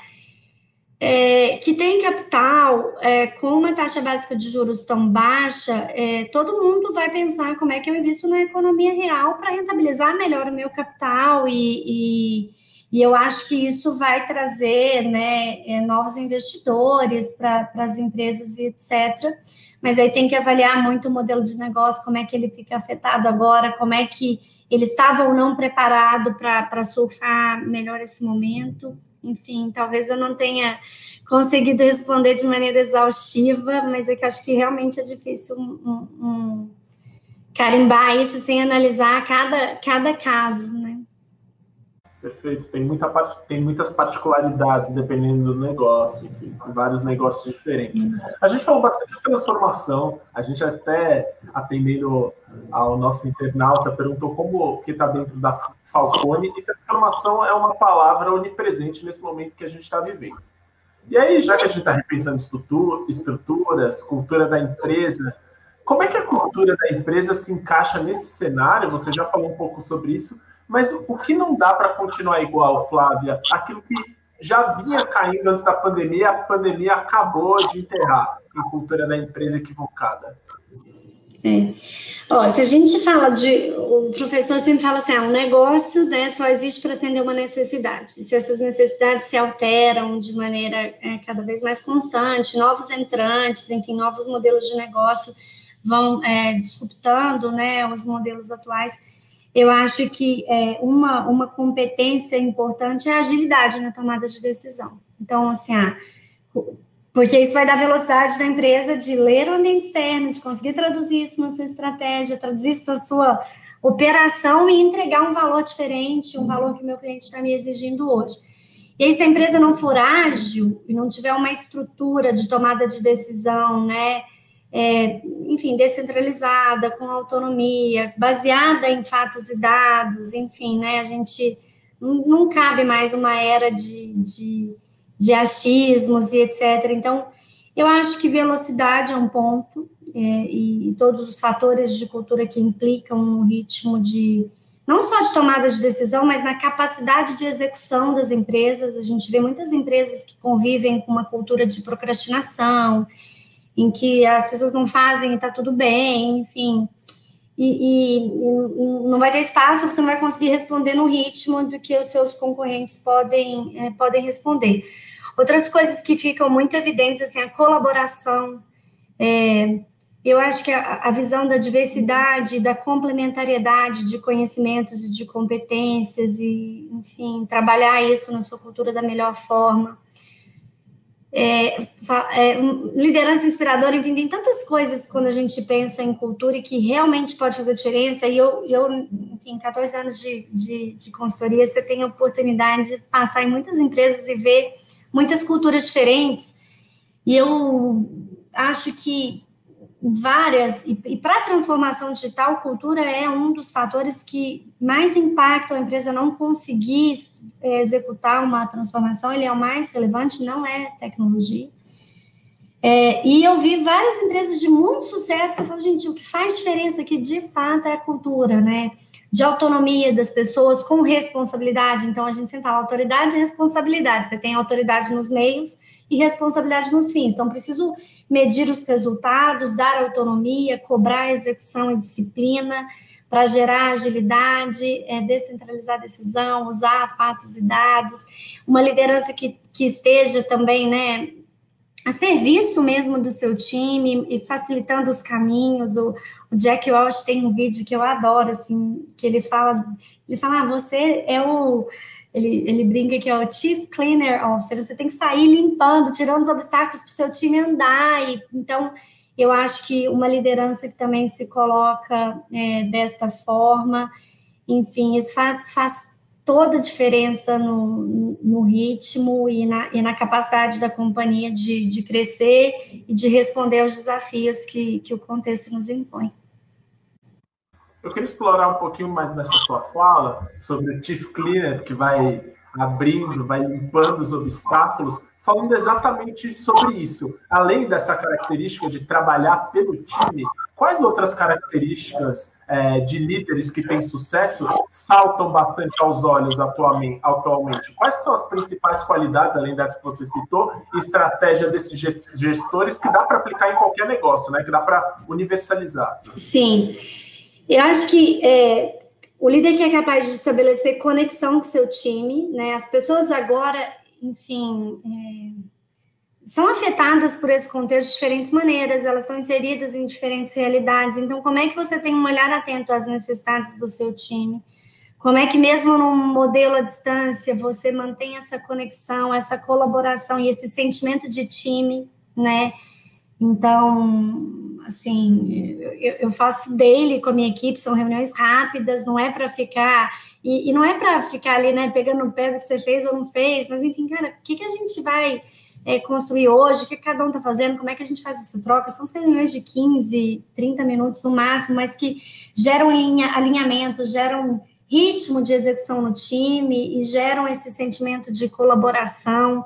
que tem capital, com uma taxa básica de juros tão baixa, todo mundo vai pensar como é que eu invisto na economia real para rentabilizar melhor o meu capital e eu acho que isso vai trazer, né, novos investidores para as empresas e etc. Mas aí tem que avaliar muito o modelo de negócio, como é que ele fica afetado agora, como é que ele estava ou não preparado para surfar melhor esse momento. Enfim, talvez eu não tenha conseguido responder de maneira exaustiva, mas é que acho que realmente é difícil carimbar isso sem analisar cada caso, né? Perfeito, tem muitas particularidades dependendo do negócio, enfim, vários negócios diferentes. A gente falou bastante de transformação, a gente até, atendendo ao nosso internauta, perguntou como que está dentro da Falcone, e transformação é uma palavra onipresente nesse momento que a gente está vivendo. E aí, já que a gente está repensando estruturas, cultura da empresa, como é que a cultura da empresa se encaixa nesse cenário? Você já falou um pouco sobre isso, mas o que não dá para continuar igual, Flávia? Aquilo que já vinha caindo antes da pandemia, a pandemia acabou de enterrar em cultura da empresa equivocada. Se a gente fala o professor sempre fala assim, um negócio, né, só existe para atender uma necessidade. E se essas necessidades se alteram de maneira cada vez mais constante, novos entrantes, enfim, novos modelos de negócio vão disruptando, né, os modelos atuais. Eu acho que uma competência importante é a agilidade na tomada de decisão. Então, assim, porque isso vai dar velocidade da empresa de ler o ambiente externo, de conseguir traduzir isso na sua estratégia, traduzir isso na sua operação e entregar um valor diferente, um valor que o meu cliente está me exigindo hoje. E aí, se a empresa não for ágil e não tiver uma estrutura de tomada de decisão, né, enfim, descentralizada, com autonomia, baseada em fatos e dados, enfim, né, a gente não cabe mais uma era de achismos e etc. Então, eu acho que velocidade é um ponto, e todos os fatores de cultura que implicam no ritmo de não só de tomada de decisão, mas na capacidade de execução das empresas. A gente vê muitas empresas que convivem com uma cultura de procrastinação, em que as pessoas não fazem e está tudo bem, enfim. E não vai ter espaço, você não vai conseguir responder no ritmo do que os seus concorrentes podem responder. Outras coisas que ficam muito evidentes, assim, a colaboração. Eu acho que a visão da diversidade, da complementariedade de conhecimentos e de competências, e, enfim, trabalhar isso na sua cultura da melhor forma. Liderança inspiradora, enfim, tem tantas coisas quando a gente pensa em cultura e que realmente pode fazer diferença. E eu enfim, 14 anos de consultoria, você tem a oportunidade de passar em muitas empresas e ver muitas culturas diferentes. E eu acho que e para a transformação digital, cultura é um dos fatores que mais impactam a empresa não conseguir executar uma transformação. Ele é o mais relevante, não é tecnologia. E eu vi várias empresas de muito sucesso que eu falo, gente, o que faz diferença aqui, de fato, é a cultura, né? De autonomia das pessoas com responsabilidade. Então, a gente sempre fala autoridade e responsabilidade. Você tem autoridade nos meios e responsabilidade nos fins. Então, preciso medir os resultados, dar autonomia, cobrar execução e disciplina para gerar agilidade, descentralizar a decisão, usar fatos e dados, uma liderança que esteja também, né, a serviço mesmo do seu time e facilitando os caminhos. O Jack Welch tem um vídeo que eu adoro, assim, que ele fala, você é o... Ele brinca que é o Chief Cleaner Officer, você tem que sair limpando, tirando os obstáculos para o seu time andar. Então, eu acho que uma liderança que também se coloca desta forma, enfim, isso faz toda a diferença no ritmo e na capacidade da companhia de crescer e de responder aos desafios que o contexto nos impõe. Eu queria explorar um pouquinho mais nessa sua fala sobre o Chief Cleaner, que vai abrindo, vai limpando os obstáculos, falando exatamente sobre isso. Além dessa característica de trabalhar pelo time, quais outras características de líderes que têm sucesso saltam bastante aos olhos atualmente? Quais são as principais qualidades, além dessa que você citou, e estratégia desses gestores que dá para aplicar em qualquer negócio, né? Que dá para universalizar? Sim. Eu acho que o líder que é capaz de estabelecer conexão com o seu time, né? As pessoas agora, enfim, são afetadas por esse contexto de diferentes maneiras, elas estão inseridas em diferentes realidades. Então, como é que você tem um olhar atento às necessidades do seu time? Como é que mesmo num modelo à distância, você mantém essa conexão, essa colaboração e esse sentimento de time, né? Então, assim, eu faço daily com a minha equipe, são reuniões rápidas, não é para ficar... E não é para ficar ali, né, pegando no pé do que você fez ou não fez, mas, enfim, cara, o que a gente vai construir hoje, o que cada um está fazendo, como é que a gente faz essa troca? São reuniões de 15, 30 minutos no máximo, mas que geram alinhamento, geram ritmo de execução no time e geram esse sentimento de colaboração.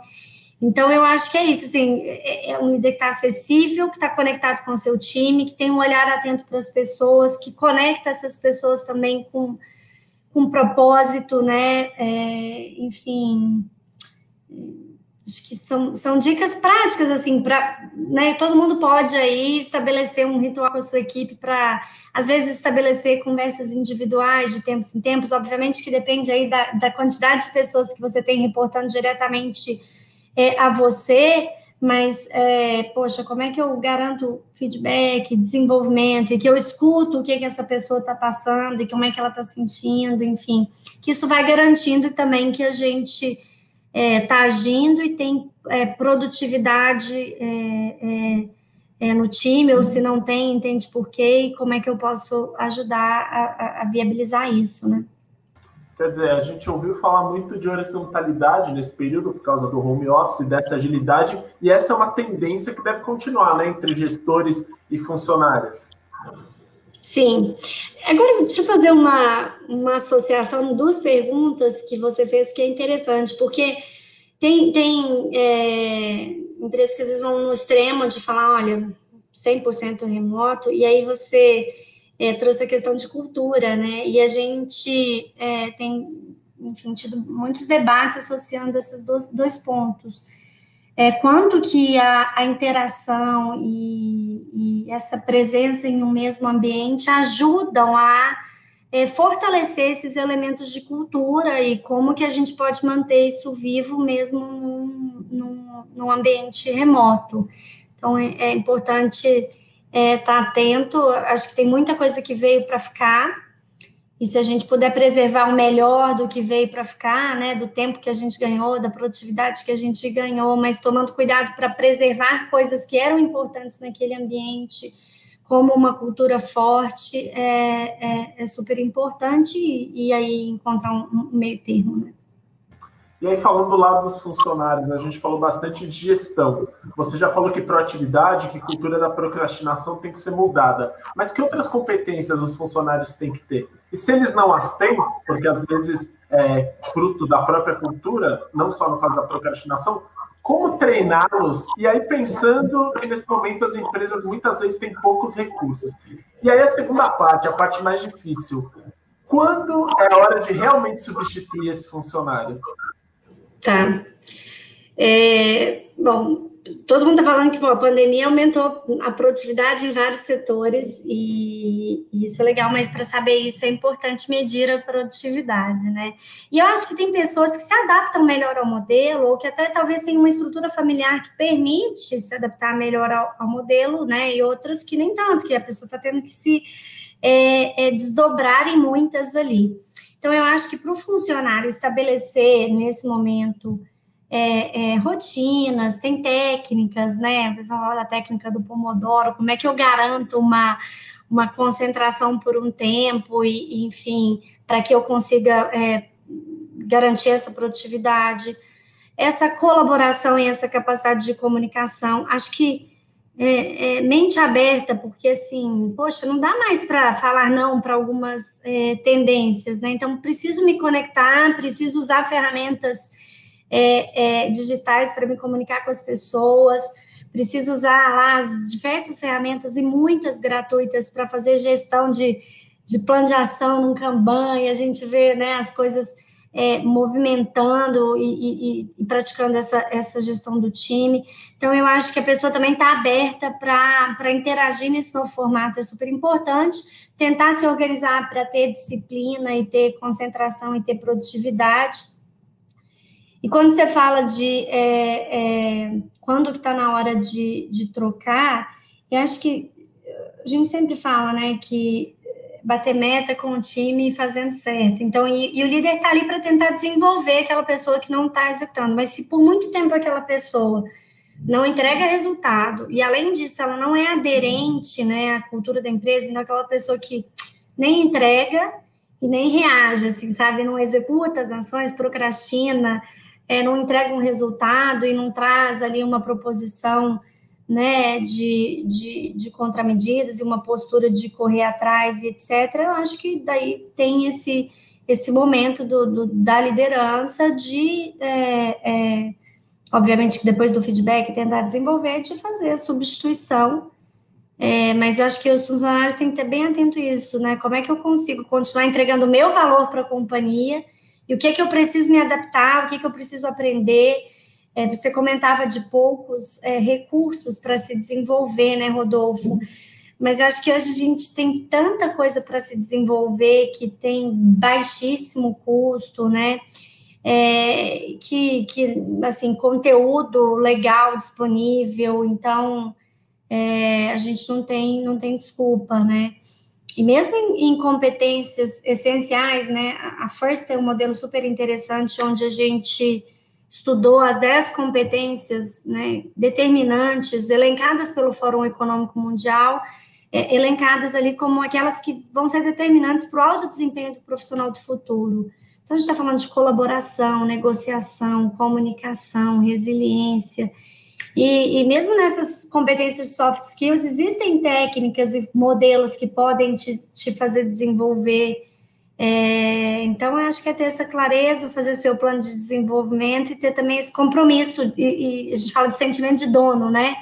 Então, eu acho que é isso, assim, é um líder que está acessível, que está conectado com o seu time, que tem um olhar atento para as pessoas, que conecta essas pessoas também com propósito, né? Enfim, acho que são dicas práticas, assim, para, né, todo mundo pode aí estabelecer um ritual com a sua equipe para, às vezes, estabelecer conversas individuais de tempos em tempos, obviamente que depende aí da quantidade de pessoas que você tem reportando diretamente a você, mas, poxa, como é que eu garanto feedback, desenvolvimento, e que eu escuto o que essa pessoa está passando, e como é que ela está sentindo, enfim, que isso vai garantindo também que a gente está agindo e tem produtividade no time, ou se não tem, entende por quê, e como é que eu posso ajudar a viabilizar isso, né? Quer dizer, a gente ouviu falar muito de horizontalidade nesse período por causa do home office, dessa agilidade, e essa é uma tendência que deve continuar, né, entre gestores e funcionários. Sim. Agora, deixa eu fazer uma associação em duas perguntas que você fez, que é interessante, porque tem empresas que às vezes vão no extremo de falar, olha, 100% remoto, e aí você trouxe a questão de cultura, né? E a gente tem, enfim, tido muitos debates associando esses dois pontos. Quanto que a interação e essa presença em um mesmo ambiente ajudam a fortalecer esses elementos de cultura e como que a gente pode manter isso vivo mesmo num ambiente remoto. Então, é importante estar atento. Acho que tem muita coisa que veio para ficar, e se a gente puder preservar o melhor do que veio para ficar, né, do tempo que a gente ganhou, da produtividade que a gente ganhou, mas tomando cuidado para preservar coisas que eram importantes naquele ambiente, como uma cultura forte, é super importante, e aí encontrar um meio termo, né? E aí, falando do lado dos funcionários, a gente falou bastante de gestão. Você já falou que proatividade, que cultura da procrastinação tem que ser mudada. Mas que outras competências os funcionários têm que ter? E se eles não as têm, porque às vezes é fruto da própria cultura, não só no caso da procrastinação, como treiná-los? E aí, pensando que nesse momento as empresas muitas vezes têm poucos recursos. E aí, a segunda parte, a parte mais difícil. Quando é a hora de realmente substituir esse funcionário? Tá. Bom, todo mundo está falando que a pandemia aumentou a produtividade em vários setores, e isso é legal, mas para saber isso é importante medir a produtividade, né? E eu acho que tem pessoas que se adaptam melhor ao modelo, ou que até talvez tenham uma estrutura familiar que permite se adaptar melhor ao modelo, né? E outras que nem tanto, que a pessoa está tendo que se desdobrar em muitas ali. Então, eu acho que para o funcionário estabelecer, nesse momento, rotinas, tem técnicas, né? O pessoal fala da técnica do Pomodoro, como é que eu garanto uma concentração por um tempo, e enfim, para que eu consiga garantir essa produtividade, essa colaboração e essa capacidade de comunicação. Acho que mente aberta, porque assim, poxa, não dá mais para falar não para algumas tendências, né? Então, preciso me conectar, preciso usar ferramentas digitais para me comunicar com as pessoas, preciso usar lá as diversas ferramentas, e muitas gratuitas, para fazer gestão de plano de ação no Kanban, e a gente vê, né, as coisas movimentando e praticando essa gestão do time. Então, eu acho que a pessoa também está aberta para interagir nesse novo formato, é super importante, tentar se organizar para ter disciplina e ter concentração e ter produtividade. E quando você fala de quando que está na hora de trocar, eu acho que a gente sempre fala, né, que bater meta com o time e fazendo certo. Então, e o líder está ali para tentar desenvolver aquela pessoa que não está executando. Mas se por muito tempo aquela pessoa não entrega resultado, e além disso ela não é aderente, né, à cultura da empresa, então aquela pessoa que nem entrega e nem reage, assim, sabe, não executa as ações, procrastina, não entrega um resultado e não traz ali uma proposição, né, de contramedidas e uma postura de correr atrás e etc. Eu acho que daí tem esse momento da liderança de, obviamente que depois do feedback tentar desenvolver, de fazer a substituição, mas eu acho que os funcionários têm que ter bem atento a isso, né? Como é que eu consigo continuar entregando o meu valor para a companhia, e o que é que eu preciso me adaptar, o que é que eu preciso aprender. Você comentava de poucos recursos para se desenvolver, né, Rodolfo? Mas eu acho que hoje a gente tem tanta coisa para se desenvolver, que tem baixíssimo custo, né? Que assim, conteúdo legal disponível, então a gente não tem desculpa, né? E mesmo em competências essenciais, né? A First tem um modelo super interessante, onde a gente estudou as 10 competências, né, determinantes, elencadas pelo Fórum Econômico Mundial, elencadas ali como aquelas que vão ser determinantes para o alto desempenho do profissional do futuro. Então, a gente está falando de colaboração, negociação, comunicação, resiliência. E mesmo nessas competências de soft skills, existem técnicas e modelos que podem te fazer desenvolver. Então, eu acho que é ter essa clareza, fazer seu plano de desenvolvimento e ter também esse compromisso, e a gente fala de sentimento de dono, né?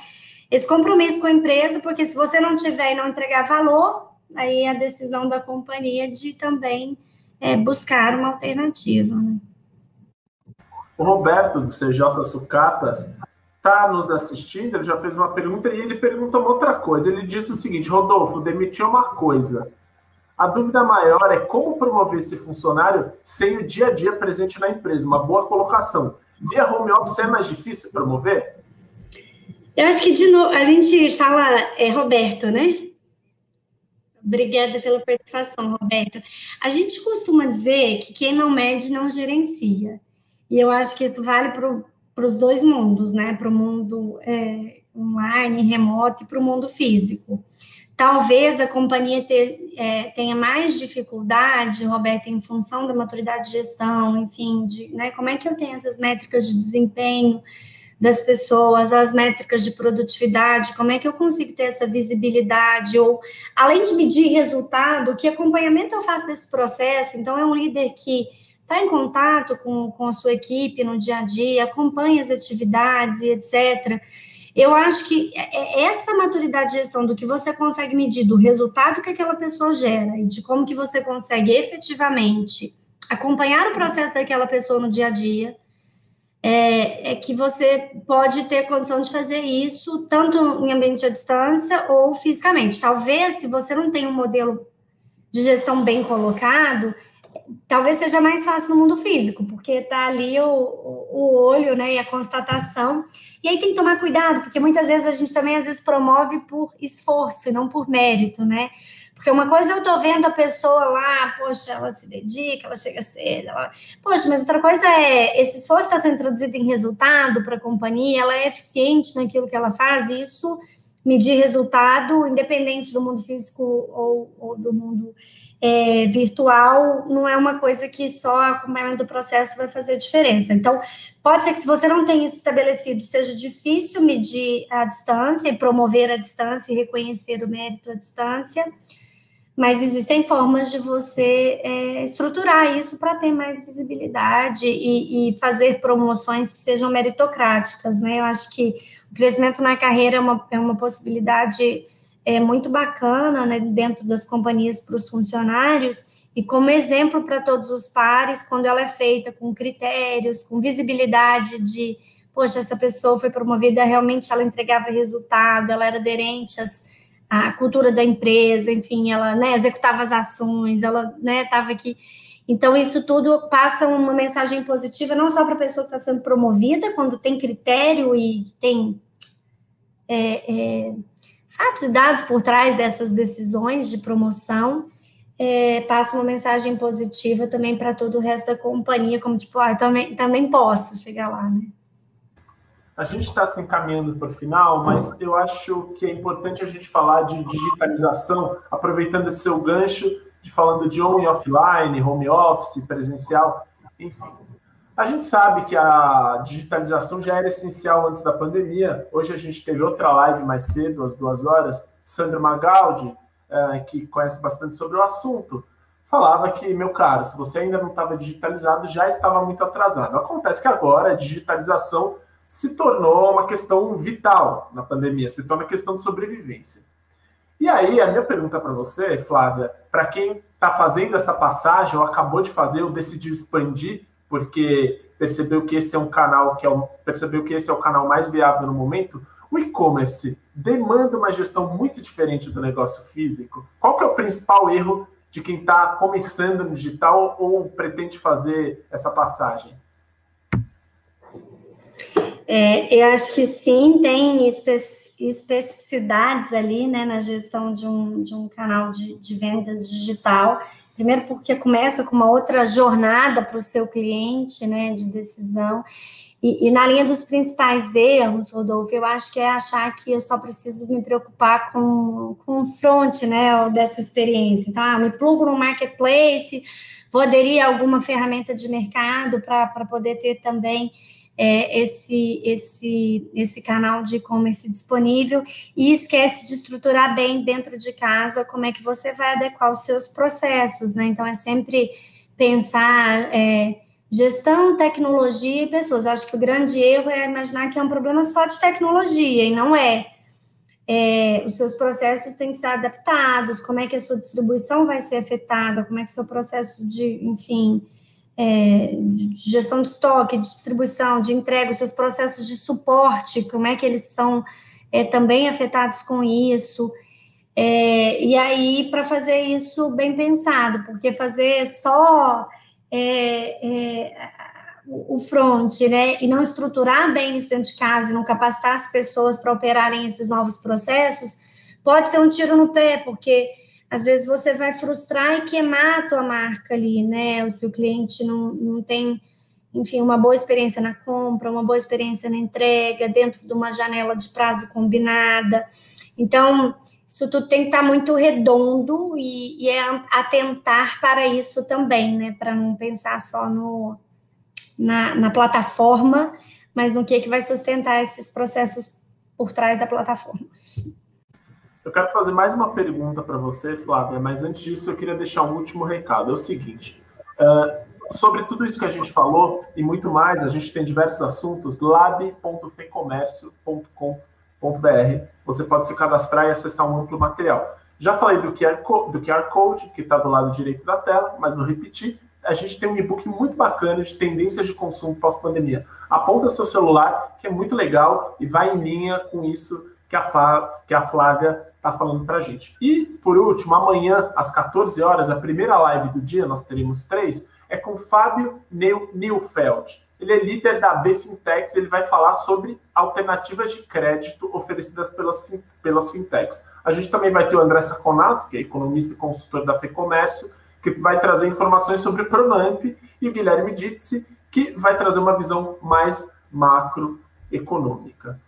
Esse compromisso com a empresa, porque se você não tiver e não entregar valor, aí a decisão da companhia de também buscar uma alternativa, né? O Roberto, do CJ Sucatas, está nos assistindo, ele já fez uma pergunta e ele pergunta uma outra coisa. Ele disse o seguinte: Rodolfo, demitiu uma coisa. A dúvida maior é como promover esse funcionário sem o dia a dia presente na empresa. Uma boa colocação. Via home office é mais difícil promover? Eu acho que, de novo, a gente fala, Roberto, né? Obrigada pela participação, Roberto. A gente costuma dizer que quem não mede não gerencia. E eu acho que isso vale para os dois mundos, né? Para o mundo online, remoto, e para o mundo físico. Talvez a companhia tenha mais dificuldade, Roberto, em função da maturidade de gestão, enfim, né? Como é que eu tenho essas métricas de desempenho das pessoas, as métricas de produtividade, como é que eu consigo ter essa visibilidade, ou, além de medir resultado, que acompanhamento eu faço desse processo? Então, é um líder que está em contato com a sua equipe no dia a dia, acompanha as atividades e etc. Eu acho que essa maturidade de gestão do que você consegue medir, do resultado que aquela pessoa gera e de como que você consegue efetivamente acompanhar o processo daquela pessoa no dia a dia, que você pode ter condição de fazer isso tanto em ambiente à distância ou fisicamente. Talvez, se você não tem um modelo de gestão bem colocado, talvez seja mais fácil no mundo físico, porque está ali o olho, né, e a constatação. E aí tem que tomar cuidado, porque muitas vezes a gente também, às vezes, promove por esforço e não por mérito, né? Porque uma coisa eu tô vendo a pessoa lá, poxa, ela se dedica, ela chega cedo, poxa, mas outra coisa esse esforço está sendo traduzido em resultado para a companhia, ela é eficiente naquilo que ela faz, e isso, medir resultado, independente do mundo físico ou do mundo virtual, não é uma coisa que só acompanhamento do processo vai fazer diferença. Então, pode ser que, se você não tem isso estabelecido, seja difícil medir a distância e promover a distância e reconhecer o mérito à distância, mas existem formas de você estruturar isso para ter mais visibilidade e fazer promoções que sejam meritocráticas, né? Eu acho que o crescimento na carreira é uma possibilidade muito bacana, né, dentro das companhias para os funcionários, e como exemplo para todos os pares, quando ela é feita com critérios, com visibilidade de, poxa, essa pessoa foi promovida, realmente ela entregava resultado, ela era aderente à cultura da empresa, enfim, ela, né, executava as ações, ela, né, estava aqui. Então, isso tudo passa uma mensagem positiva, não só para a pessoa que está sendo promovida, quando tem critério e tem fatos e dados por trás dessas decisões de promoção, passa uma mensagem positiva também para todo o resto da companhia, como tipo, também posso chegar lá, né? A gente está se encaminhando para o final, mas eu acho que é importante a gente falar de digitalização, aproveitando esse seu gancho, falando de on e offline, home office, presencial, enfim. A gente sabe que a digitalização já era essencial antes da pandemia. Hoje a gente teve outra live mais cedo, às 2h, Sandra Magaldi, que conhece bastante sobre o assunto, falava que, meu caro, se você ainda não estava digitalizado, já estava muito atrasado. Acontece que agora a digitalização se tornou uma questão vital na pandemia, se torna questão de sobrevivência. E aí, a minha pergunta para você, Flávia, para quem está fazendo essa passagem, ou acabou de fazer, ou decidiu expandir, porque percebeu que esse é um canal percebeu que esse é o canal mais viável no momento, o e-commerce demanda uma gestão muito diferente do negócio físico. Qual que é o principal erro de quem está começando no digital ou pretende fazer essa passagem? Eu acho que sim, tem especificidades ali, né, na gestão de um canal de vendas digital. Primeiro porque começa com uma outra jornada para o seu cliente, né, de decisão. E na linha dos principais erros, Rodolfo, eu acho que é achar que eu só preciso me preocupar com o front, né, dessa experiência. Então, me plugo no marketplace, vou aderir a alguma ferramenta de mercado para poder ter também esse canal de e-commerce disponível, e esquece de estruturar bem dentro de casa como é que você vai adequar os seus processos, né? Então, é sempre pensar gestão, tecnologia e pessoas. Acho que o grande erro é imaginar que é um problema só de tecnologia, e não é. os seus processos têm que ser adaptados, como é que a sua distribuição vai ser afetada, como é que o seu processo de, enfim, de gestão de estoque, de distribuição, de entrega, os seus processos de suporte, como é que eles são também afetados com isso. E aí, para fazer isso bem pensado, porque fazer só o front, né, e não estruturar bem isso dentro de casa e não capacitar as pessoas para operarem esses novos processos, pode ser um tiro no pé, porque às vezes você vai frustrar e queimar a tua marca ali, né, o seu cliente não tem, enfim, uma boa experiência na compra, uma boa experiência na entrega, dentro de uma janela de prazo combinada. Então, isso tudo tem que estar muito redondo e atentar para isso também, né, para não pensar só na plataforma, mas no que vai sustentar esses processos por trás da plataforma. Eu quero fazer mais uma pergunta para você, Flávia, mas antes disso eu queria deixar um último recado. É o seguinte, sobre tudo isso que a gente falou e muito mais, a gente tem diversos assuntos, lab.fecomércio.com.br. Você pode se cadastrar e acessar um amplo material. Já falei do QR Code, que está do lado direito da tela, mas vou repetir. A gente tem um e-book muito bacana de tendências de consumo pós-pandemia. Aponta seu celular, que é muito legal, e vai em linha com isso que a Flávia está falando para a gente. E, por último, amanhã, às 14 horas, a primeira live do dia, nós teremos 3, é com Fábio Neufeld. Ele é líder da AB Fintechs, ele vai falar sobre alternativas de crédito oferecidas pelas fintechs. A gente também vai ter o André Saconato, que é economista e consultor da FEComércio, que vai trazer informações sobre o Pronamp, e o Guilherme Ditzi, que vai trazer uma visão mais macroeconômica.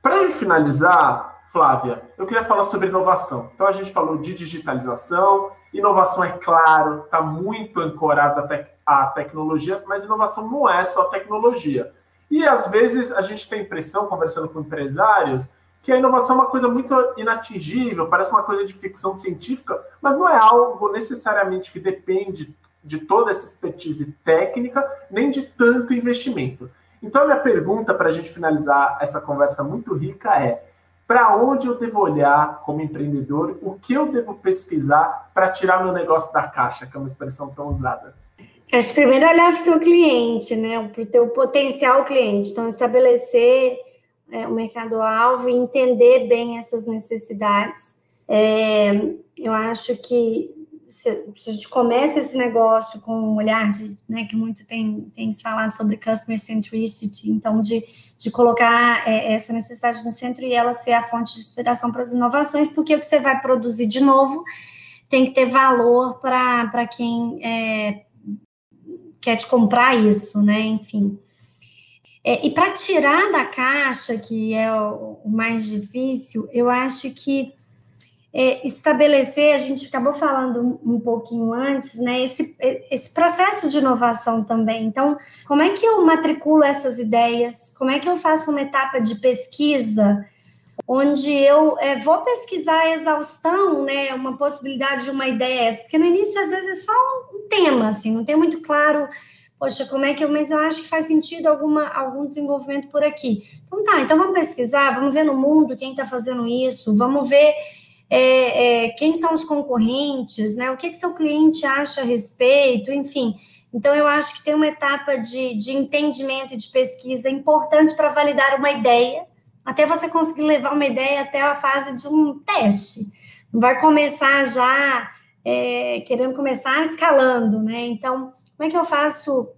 Para a gente finalizar, Flávia, eu queria falar sobre inovação. Então, a gente falou de digitalização, inovação, é claro, está muito ancorada à tecnologia, mas inovação não é só tecnologia. E, às vezes, a gente tem a impressão, conversando com empresários, que a inovação é uma coisa muito inatingível, parece uma coisa de ficção científica, mas não é algo necessariamente que depende de toda essa expertise técnica, nem de tanto investimento. Então, a minha pergunta para a gente finalizar essa conversa muito rica é: para onde eu devo olhar como empreendedor? O que eu devo pesquisar para tirar meu negócio da caixa, que é uma expressão tão usada? Acho que primeiro olhar para o seu cliente, né? Para o teu potencial cliente. Então, estabelecer o mercado-alvo e entender bem essas necessidades. Eu acho que se a gente começa esse negócio com um olhar né, que muito tem se falado sobre customer centricity, então de colocar essa necessidade no centro e ela ser a fonte de inspiração para as inovações, porque o que você vai produzir de novo tem que ter valor para quem quer te comprar isso, né? Enfim. E para tirar da caixa, que é o mais difícil, eu acho que estabelecer, a gente acabou falando um pouquinho antes, né, esse processo de inovação também. Então, como é que eu matriculo essas ideias? Como é que eu faço uma etapa de pesquisa, onde eu vou pesquisar a exaustão, né, uma possibilidade de uma ideia, porque no início, às vezes, é só um tema, assim, não tem muito claro, poxa, como é que mas eu acho que faz sentido algum desenvolvimento por aqui. Então vamos pesquisar, vamos ver no mundo quem está fazendo isso, vamos ver quem são os concorrentes, né? O que seu cliente acha a respeito, enfim. Então, eu acho que tem uma etapa de entendimento e de pesquisa importante para validar uma ideia, até você conseguir levar uma ideia até a fase de um teste. Não vai começar já querendo começar escalando, né? Então, como é que eu faço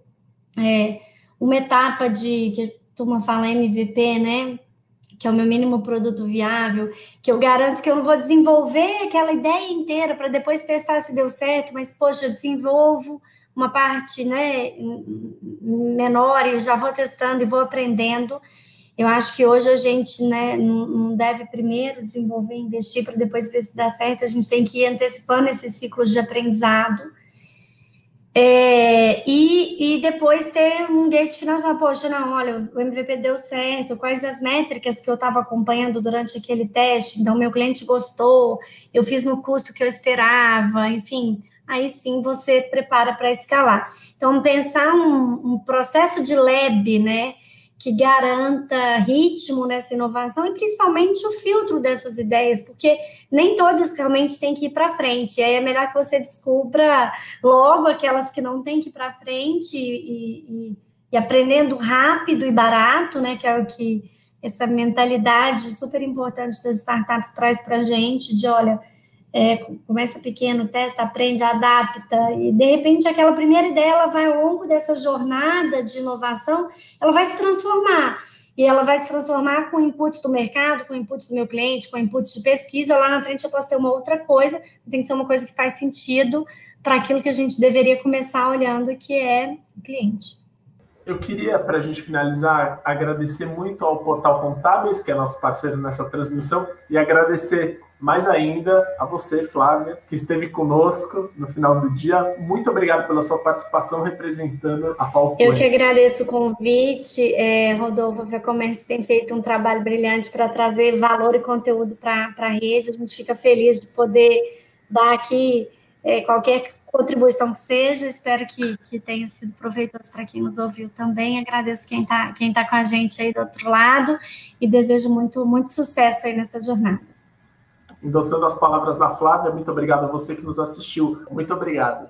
uma etapa que a turma fala MVP, né? Que é o meu mínimo produto viável, que eu garanto que eu não vou desenvolver aquela ideia inteira para depois testar se deu certo, mas, poxa, eu desenvolvo uma parte, né, menor e eu já vou testando e vou aprendendo. Eu acho que hoje a gente, né, não deve primeiro desenvolver, investir para depois ver se dá certo, a gente tem que ir antecipando esses ciclos de aprendizado. E depois ter um gate final e falar, poxa, não, olha, o MVP deu certo, quais as métricas que eu estava acompanhando durante aquele teste, então meu cliente gostou, eu fiz no custo que eu esperava, enfim, aí sim você prepara para escalar. Então, pensar um processo de lab, né, que garanta ritmo nessa inovação e principalmente o filtro dessas ideias, porque nem todas realmente têm que ir para frente. E aí é melhor que você descubra logo aquelas que não têm que ir para frente e aprendendo rápido e barato, né? Que é o que essa mentalidade super importante das startups traz para a gente, de olha, começa pequeno, testa, aprende, adapta, e de repente aquela primeira ideia, ela vai ao longo dessa jornada de inovação, ela vai se transformar, e ela vai se transformar com inputs do mercado, com inputs do meu cliente, com inputs de pesquisa, lá na frente eu posso ter uma outra coisa, tem que ser uma coisa que faz sentido para aquilo que a gente deveria começar olhando, que é o cliente. Eu queria, para a gente finalizar, agradecer muito ao Portal Contábeis, que é nosso parceiro nessa transmissão, e agradecer mais ainda a você, Flávia, que esteve conosco no final do dia. Muito obrigado pela sua participação representando a Falcone. Eu que agradeço o convite. Rodolfo, a FEComércio tem feito um trabalho brilhante para trazer valor e conteúdo para a rede. A gente fica feliz de poder dar aqui qualquer contribuição que seja. Espero que tenha sido proveitoso para quem nos ouviu também. Agradeço quem tá com a gente aí do outro lado e desejo muito, muito sucesso aí nessa jornada. Endossando as palavras da Flávia, muito obrigado a você que nos assistiu. Muito obrigado.